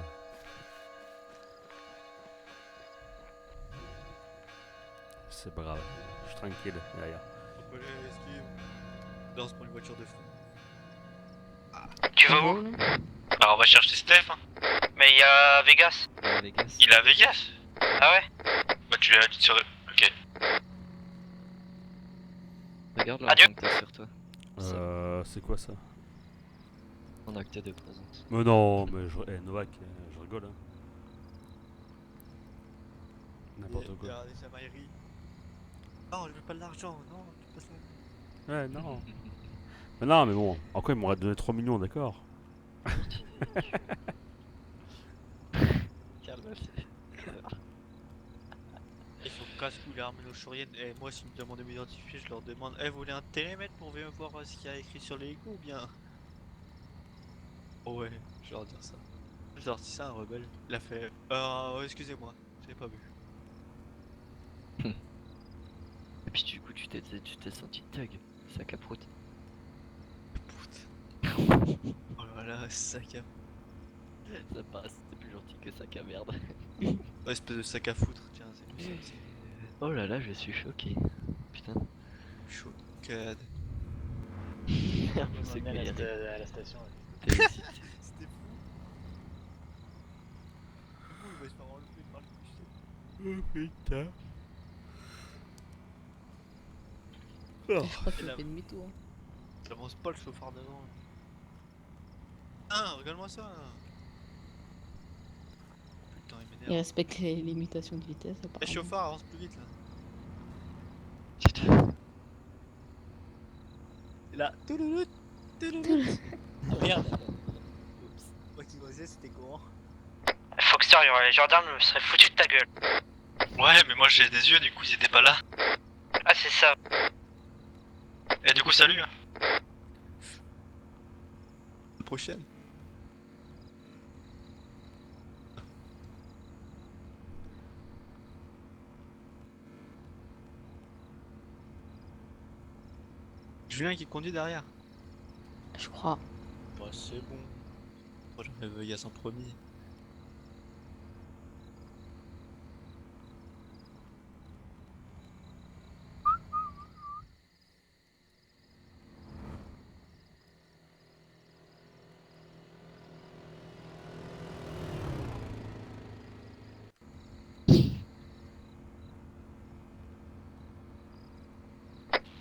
C'est pas grave, je suis tranquille derrière. On peut les esquive. Là, on se prend une voiture de fou. Tu vas où? Bah, on va chercher Steph. Hein. Mais il y a Vegas. Vegas. Il est à Vegas? Ah ouais? Bah, tu l'as dit sur. Ok. Regarde Adieu. l'argent que t'as sur toi. C'est quoi ça? En acte de présence. Mais non, mais Novak, je rigole. Hein. N'importe quoi. Regardez sa maillerie. Non, je veux pas de l'argent, non, tu passes là. Ouais, non. Mais non, mais bon, encore il m'aurait donné 3 millions, d'accord. Il faut casse-cou les armes nos chouriennes. Et moi, s'ils me demandent de m'identifier, je leur demande vous voulez un télémètre pour venir voir ce qu'il y a écrit sur l'hélico ou bien. Oh ouais, je leur dis ça. Je leur dis ça, un rebelle. Il a fait excusez-moi, j'avais pas vu. Et puis du coup tu t'es senti thug, sac à prout. Oh là là, sac à... Ça passe, c'est plus gentil que sac à merde. Oh, espèce de sac à foutre, tiens, c'est plus ça aussi. Oh là là, je suis choqué. Putain. Chocade. C'est On est à la, galéré. à la station. T'as réussi. C'était fou. Du coup, il va se faire enlever par le cliché. Oh putain. Je crois qu'il Et là- fait demi-tour. J'avance pas le chauffard devant. Ah, regarde-moi ça. Putain, il Il m'énerve. respecte les limitations de vitesse. Les Apparemment. chauffards avance plus vite là. Et là, touloulout, touloulout. Ah merde. Oups. Moi qui osais, c'était courant. Foxter, il y aurait les gendarmes, me seraient foutus de ta gueule. Ouais, mais moi j'ai des yeux, du coup ils étaient pas là. Ah, c'est ça. Et du coup, salut. La prochaine. Julien qui conduit derrière. Je crois. Bah c'est bon. Moi j'en avais Vegas en premier.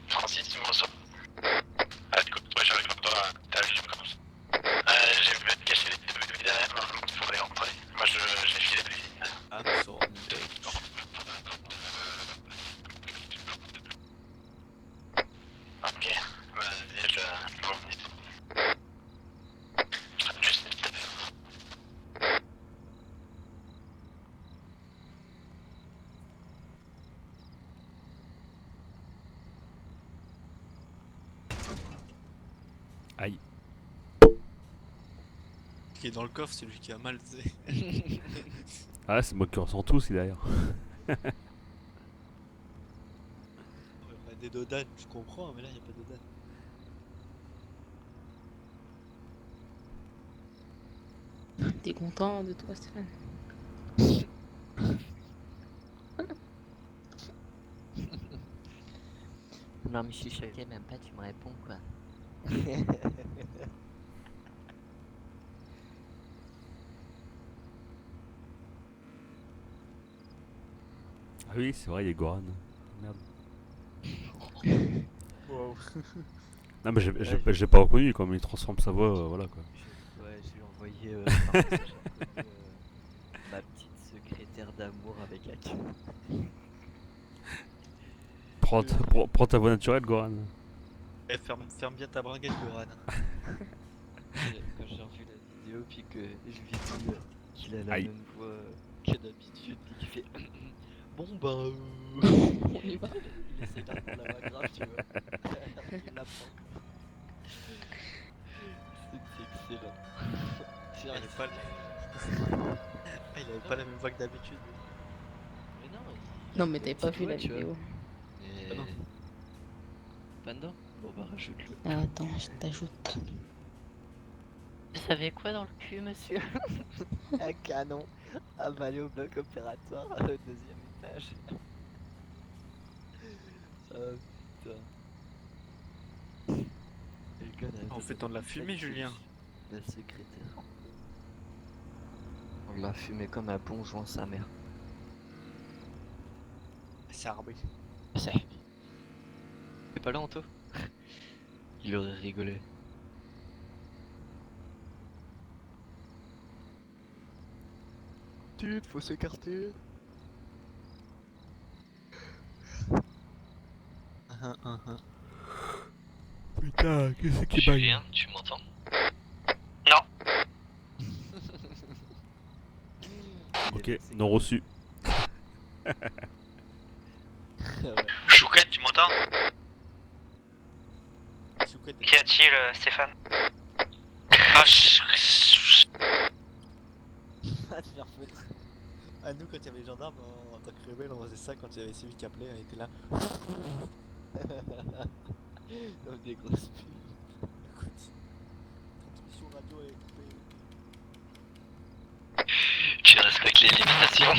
Francis, tu me reçois. Ah, du coup, ouais, je suis avec toi, t'as vu, je commence. J'ai vu te cacher les deux derrière, il faudrait rentrer. Moi, j'ai filé depuis. Ah, ça. Ok, vas-y, je reviens ici. Je serai juste vite fait. Aïe. Qui est dans le coffre, c'est lui qui a mal, tu sais. Ah, c'est moi qui ressens tout, c'est derrière. Ouais, bah, des dodanes, je comprends, mais là y a pas de dodanes. T'es content de toi, Stéphane? Non, mais je suis choqué, même pas, tu me réponds quoi. Ah oui, c'est vrai, il y a Goran. Merde. Wow. Non, mais j'ai pas reconnu, comme il transforme sa voix, voilà quoi. Ouais, j'ai envoyé par message inconnu, ma petite secrétaire d'amour avec Ak. Prends ta voix naturelle, Goran. Eh, ferme bien ta bringuette, Goran. Quand j'ai revu la vidéo, puis que je lui ai dit qu'il a la Aïe. même voix que d'habitude, puis qu'il fait bon ben On y va. il essaie d'apprendre la voix grave, tu vois. Il l'apprend. C'est excellent. Il avait pas, ah, il avait pas la même voix que d'habitude. Mais non, Non, mais t'avais pas vu la tu vois. vidéo. Et... Ah non. Pas dedans. Bon bah rajoute-le. Ah, attends, je t'ajoute. Vous savez quoi dans le cul, monsieur? Un canon avalé au bloc opératoire au 2e étage. Oh putain. Et le gars n'avait On pas fait tant de la besoin fumée, sacrifier Julien. La secrétaire. On l'a fumé comme un bon joint sa mère. C'est armé. C'est. T'es pas là, Anto? Il aurait rigolé. Tut, faut s'écarter. Putain, qu'est-ce qui baille? Julien, tu m'entends? Ok, non reçu. Chouquette, tu m'entends? Chouquette. Qu'y a-t-il, Stéphane? Va te faire foutre. Ah, nous, quand il y avait les gendarmes en tant que rebelle, on faisait ça quand il y avait celui qui appelait, on était là. Comme des grosses pubs. Écoute, Tu respectes les limitations.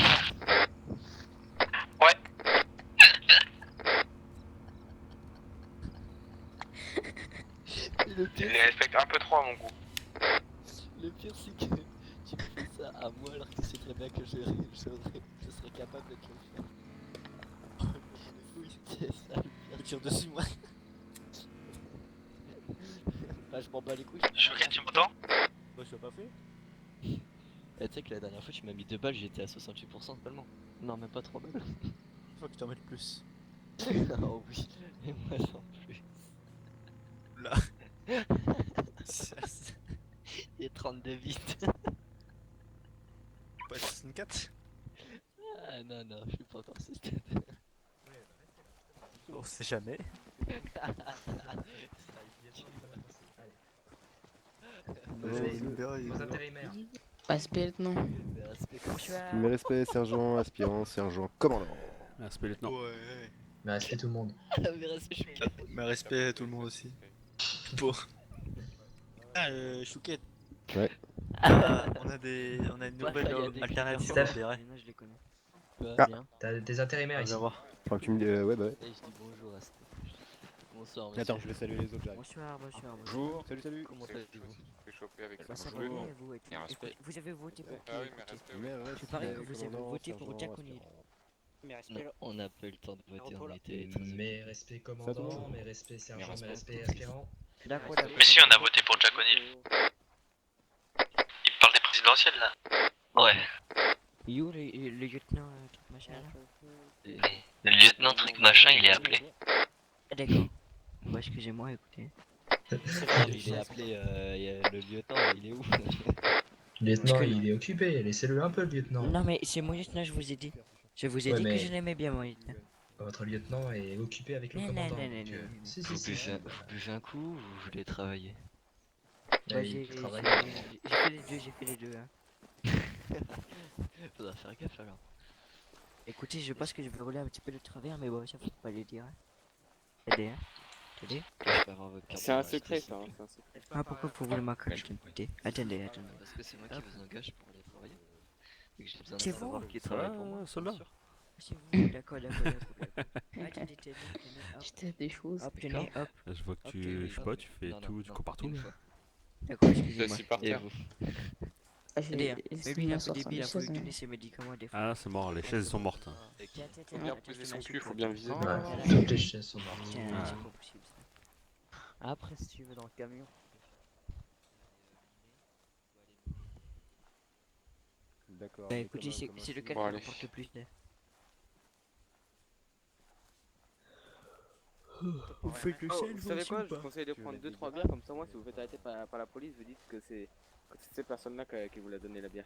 Le Tu pire, les respectes un peu trop à mon goût. le pire, c'est que tu me fais ça à moi alors que c'est très bien que je serais capable de te le faire. Oh, oui, c'est ça le pire. Tire dessus, moi. Bah, je m'en bats les couilles. Chouquet, tu m'entends? Bah, je l'ai pas fait. Eh, tu sais que la dernière fois, tu m'as mis 2 balles, j'étais à 68% seulement. Non, même pas 3 balles. Faut que je t'en mette plus. Oh oui, et moi non plus. Là. Il est 32 vite. Pas 64. Ah non, non, je suis pas encore sur ce stade. On sait jamais. Vos intérimaires. Respect, non. Mes respects, sergent, aspirant, sergent, commandant. Respect, lieutenant. Ouais. Mais respect tout le monde. Mais respect à tout le monde aussi. Bon. Ah, Chouquet. Ouais. On a une Bah, nouvelle y a des alternative Steph. d'intérêt. Je les connais. Bah, Ah. bien. T'as des intérimaires ici. Viens voir. Enfin, tu me dis, ouais, bah ouais. Et je dis bonjour à Steph. Bonsoir, monsieur. Attends, je vais saluer les autres, j'arrive. Bonsoir, bonsoir. Bonjour, salut, salut. Comment allez-vous? Je suis chopé avec Ça va bonjour. bien, vous et tout. Et un respect. Écoute, vous avez voté pour qui? Ah oui, mais écoutez respect, oui. Mais Je respect, parie que vous avez commandant, voté pour sergent, Diaconil. aspirant. Mais respect là. On n'a pas eu le temps de voter, on était très Mes respects Ça commandant, tombe. mes respects sergent, mes respect. respects aspirant. D'accord, d'accord. Mais si, on a voté pour Jack O'Neill. Il parle des présidentielles là. Ouais. You, le lieutenant, truc machin là? Le lieutenant truc machin, il est appelé. Ah, d'accord. Bon, excusez-moi, écoutez. Il est appelé, le lieutenant, il est où? Le lieutenant, Parce que- il est occupé, laissez-le un peu le lieutenant. Non, mais c'est mon lieutenant, je vous ai dit. Je vous ai Ouais, dit mais- que je l'aimais bien, mon lieutenant. Votre lieutenant est occupé avec le Non, non, commandant. non, non, donc, non. Si, Vous si, si. buvez un coup ou vous voulez travailler? Bah, il j'ai travaille. j'ai fait les deux, hein. Faudra faire gaffe alors. Écoutez, je pense que je vais rouler un petit peu de travers, mais bon, ça faut pas le dire. Hein. Attendez, hein. Attendez. Je peux avoir votre carte C'est un d'identité, secret s'il ça, vous hein, plaît. c'est un secret. Ah, pourquoi vous voulez ma carte d'identité? Attendez, attendez. Parce que c'est moi qui vous engage pour aller travailler. Et que j'ai besoin de C'est savoir vous qui Ça travaille va, pour moi. soldat? bien sûr. C'est vous, d'accord, d'accord, d'accord. Attendez, tenez, hop. J'étais à des choses. Hop, tenez, hop. Je vois que Ok, tu, oui, je sais pas, tu fais non, tout, non, tu non, cours partout. une fois. D'accord, C'est excusez-moi. assis par Et terre. vous? Ah, Attendez, hein. Mais lui, il a fait sortir débile, des il faut lui chaises, donner ses médicaments des fois. Ah, c'est mort, les chaises sont mortes. Tiens, tiens, tiens, Faut bien attends, poser je son te cul, mets faut sur bien le viser. côté. Ouais, Voilà. toutes les chaises sont mortes. Tiens, Ah. c'est pas possible ça. Après, si tu veux dans le camion. D'accord. Bah mais écoutez, comme un c'est lequel Bon, qui allez. rapporte le plus de... Vous faites le Oh, sel, vous vous savez aussi quoi, ou je vous pas? conseille de Tu veux prendre mettre 2-3 des bières, comme ça moi si vous faites arrêter par la police, vous dites que c'est cette personne-là qui vous a donné la bière.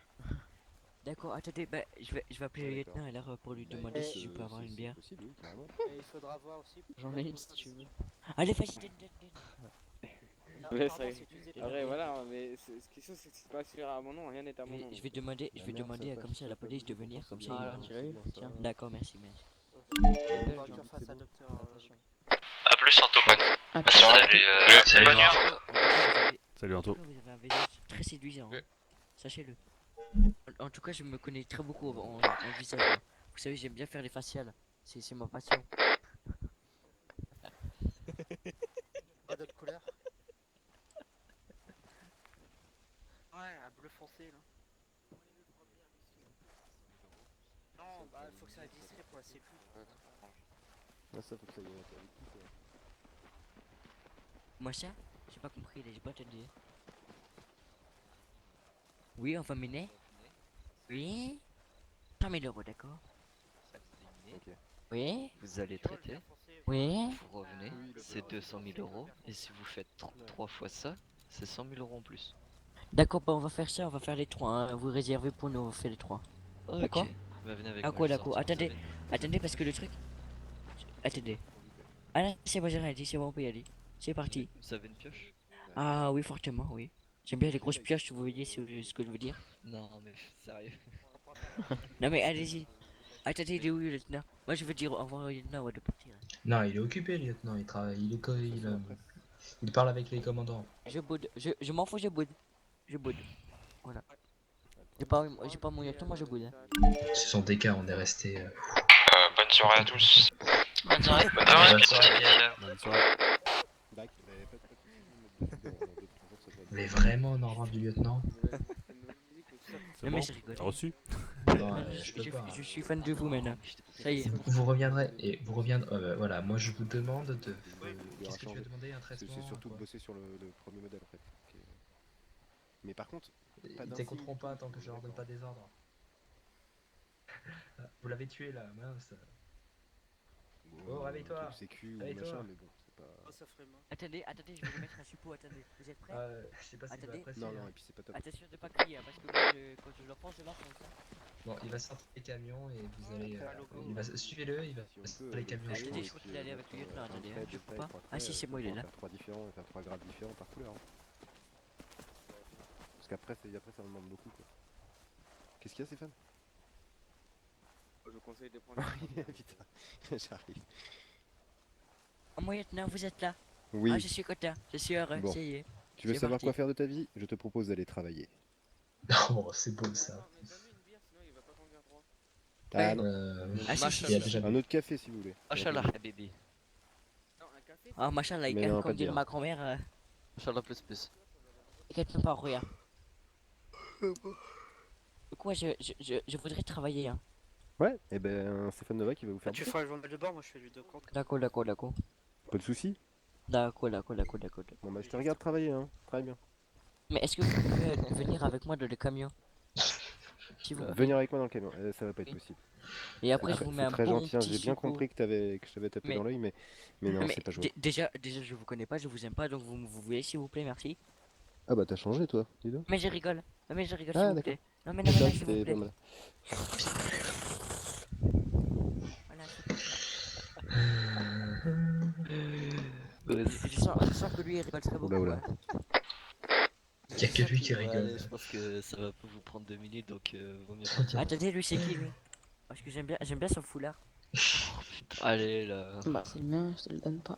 D'accord, attendez, bah je vais appeler le lieutenant alors pour lui demander si je peux avoir une bière. possible, oui, carrément. Et il faudra voir aussi. J'en ai une si tu veux. Allez, vas-y, donne. Ouais, pardon, ça- c'est utilisé par Après le- voilà, hein, mais ce qui est sûr c'est que c'est pas sûr à mon nom, rien n'est à mon nom. Je vais demander, comme ça à la police de venir, comme ça. Ah, là, tu l'as eu? Tiens. D'accord, merci, merci. Il faudra que tu refasses adopter un- A plus, Antoine. Ah, Salut, Bonne Noir. Salut Anto. Vous avez un visage très séduisant, hein. Sachez-le. En tout cas, je me connais très beaucoup en visage. Moi. Vous savez, j'aime bien faire les faciales. C'est ma passion. Pas d'autre couleur. Ouais, un bleu foncé là. Non, bah il faut que ça soit discret pour la sécu. Ah, ça faut que ça y aille avec tout, quoi. Moi, ça, j'ai pas compris, j'ai pas entendu. Oui, on va mener. Oui. 100 000 euros, d'accord. Ok. Oui. Vous allez traiter. Oui. Vous revenez, c'est 200 000 euros. Et si vous faites 3 fois ça, c'est 100 000 euros en plus. D'accord, bah on va faire ça, on va faire les trois. Hein. Vous réservez pour nous, on fait les trois. D'accord. Bah, venez avec Ah moi, quoi, je d'accord. sors, Attendez, vous savez. attendez, parce que le truc. Attendez. Ah là, c'est bon, j'ai rien dit, c'est bon, on peut y aller. C'est parti. Vous avez une pioche? Ah oui, fortement, oui. J'aime bien les grosses pioches, vous voyez ce que je veux dire. Non, mais sérieux. Non mais allez-y. Attendez, il est où le lieutenant? Moi je veux dire au revoir au lieutenant avant de partir. Non, il est occupé, le lieutenant, il travaille, il parle avec les commandants. Je boude, je m'en fous, je boude. je boude. Voilà. J'ai pas mon yacht, moi je boude. Ce sont des cas, on est resté. Bonne soirée à tous. Bonne soirée. Bonne soirée. Bonne soirée. Mais vraiment en ordre du lieutenant. C'est Non, bon mais je rigole. T'as reçu? Non, je peux pas. Je suis fan de vous maintenant. Ça y est. Vous reviendrez et vous reviendrez. Voilà, moi je vous demande de. Qu'est-ce que tu as demandé, un traitement? C'est surtout de quoi bosser sur le premier modèle en fait. Mais par contre, pas Ils d'insigne. t'écouteront pas tant que je leur donne pas des ordres. Vous l'avez tué là, mince. Oh, réveille-toi. Sécu ou Réveille-toi. machin, mais bon, c'est pas. Oh, ça ferait mal. Attendez, je vais vous mettre un suppôt, attendez. Vous êtes prêts? Je sais pas si tu vas Attendez. apprécier. Non, non, hein. et puis c'est pas top. Attention de pas crier, hein, parce que moi, quand je l'enfonce, je l'enfonce. Bon, il va sortir les camions et vous allez. Suivez-le, il va sortir les camions. Attendez, je crois qu'il allait avec le lieutenant, attendez, hein, je crois pas. Ah si, c'est moi, il est là. Faire 3 différents, faire 3 grades différents par couleur. Hein. Parce qu'après, ça me demande beaucoup quoi. Qu'est-ce qu'il y a, Stéphane? Je vous conseille de prendre. Putain, j'arrive. Oh, mon lieutenant, vous êtes là. Oui. Ah, je suis content, je suis heureux, Bon. ça y est. Tu veux C'est savoir parti. quoi faire de ta vie? Je te propose d'aller travailler. Oh, c'est beau ça. Ah non. Ah, si, il y a déjà Un autre café si vous voulez. Machallah, bébé. Ah, machin, là, Mais non, pas comme de dit bière. ma grand-mère. Machallah plus plus. Quelqu'un pas regarde. Quoi, je voudrais travailler, hein. Ouais, et ben Stéphane Nova qui va vous faire. Tu feras le journal de bord, moi je fais le de compte. D'accord. Pas de soucis. D'accord. Bon bah je te regarde travailler, hein. Très bien. Mais est-ce que vous pouvez venir avec moi dans le camion? S'il vous plaît. Venir avec moi dans le camion, ça va pas être possible. Et après, je vous mets un très bon gentil, hein, petit j'ai bien suppôt. compris que je t'avais tapé dans l'œil, mais non, c'est pas jouable. Déjà, je vous connais pas, je vous aime pas, donc vous voulez, s'il vous plaît, merci. Ah bah t'as changé toi, dis donc. Mais je rigole, s'il vous d'accord. plaît. Non, C'est vrai que s'il vous c'était plaît. pas mal. Voilà, je sens que lui, il rigole très beaucoup. Oula. Ouais. Il y a que lui qui Ouais, rigole. allez, je pense que ça va pas vous prendre 2 minutes, donc vaut mieux partir. Attendez, lui, c'est qui, lui? Parce que j'aime bien son foulard. Allez là. Bah, c'est le mien, je te le donne pas.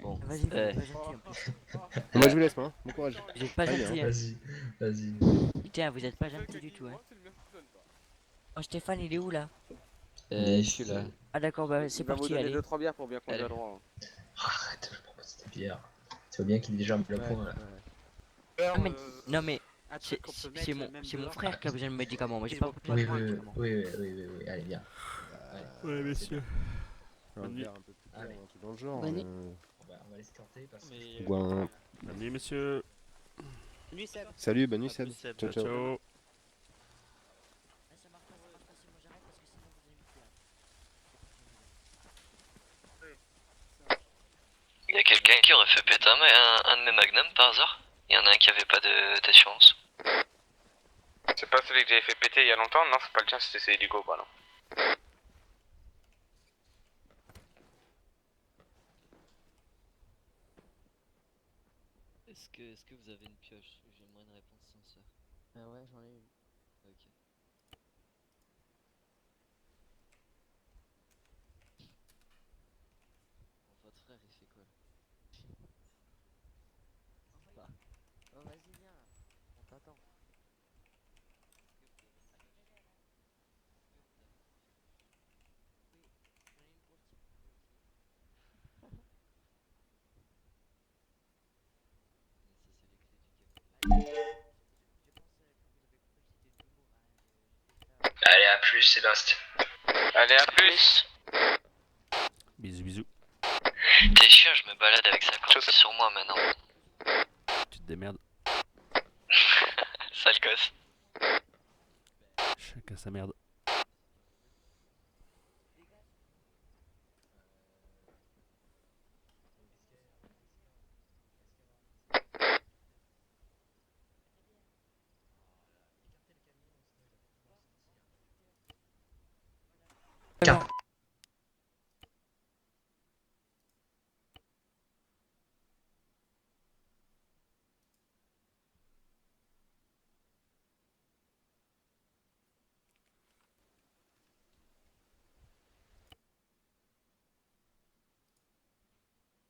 Bon, Vas-y, vous êtes pas gentil, en plus. Moi je vous laisse, moi, hein. Bon courage. Vous êtes pas Allez, gentil, hein. hein. Vas-y. Putain, vous êtes pas gentil du tout, hein. Oh, Stéphane, il est où, là? Je suis là. Ah, d'accord, bah, c'est Il va vous parti, donner allez. 2-3 bières pour bien conduire droit. Arrête de me proposer des bières. Tu vois bien qu'il est déjà mis le point là. Non, mais un truc qu'on peut mettre c'est même mon dehors. frère qui a besoin de médicaments. Moi, j'ai pas besoin Oui, de médicaments. oui, allez, viens. Ouais, messieurs. Un verre un peu plus clair, un truc dans le genre. Bonne nuit. On va l'escorter parce que. Bon. Bonne nuit, messieurs. Nuit, Seb. Salut, bonne nuit Seb. Ciao, Ciao. ciao. Y a quelqu'un qui aurait fait péter un de mes magnums par hasard? Y en a un qui avait pas d'assurance. C'est pas celui que j'avais fait péter il y a longtemps? Non, c'est pas le tien, c'était celui du Go, pardon. Est-ce que vous avez une pioche? J'aimerais une réponse sincère. Ah ouais, j'en ai une. Ok. Bon, votre frère il fait quoi là? Oh, vas-y, viens là. On t'attend. Allez, à plus, Sébastien. Allez, à plus. Bisous. T'es chiant, je me balade avec 50 sur moi maintenant. Tu te démerdes. Sale gosse. Chacun sa merde. Carte.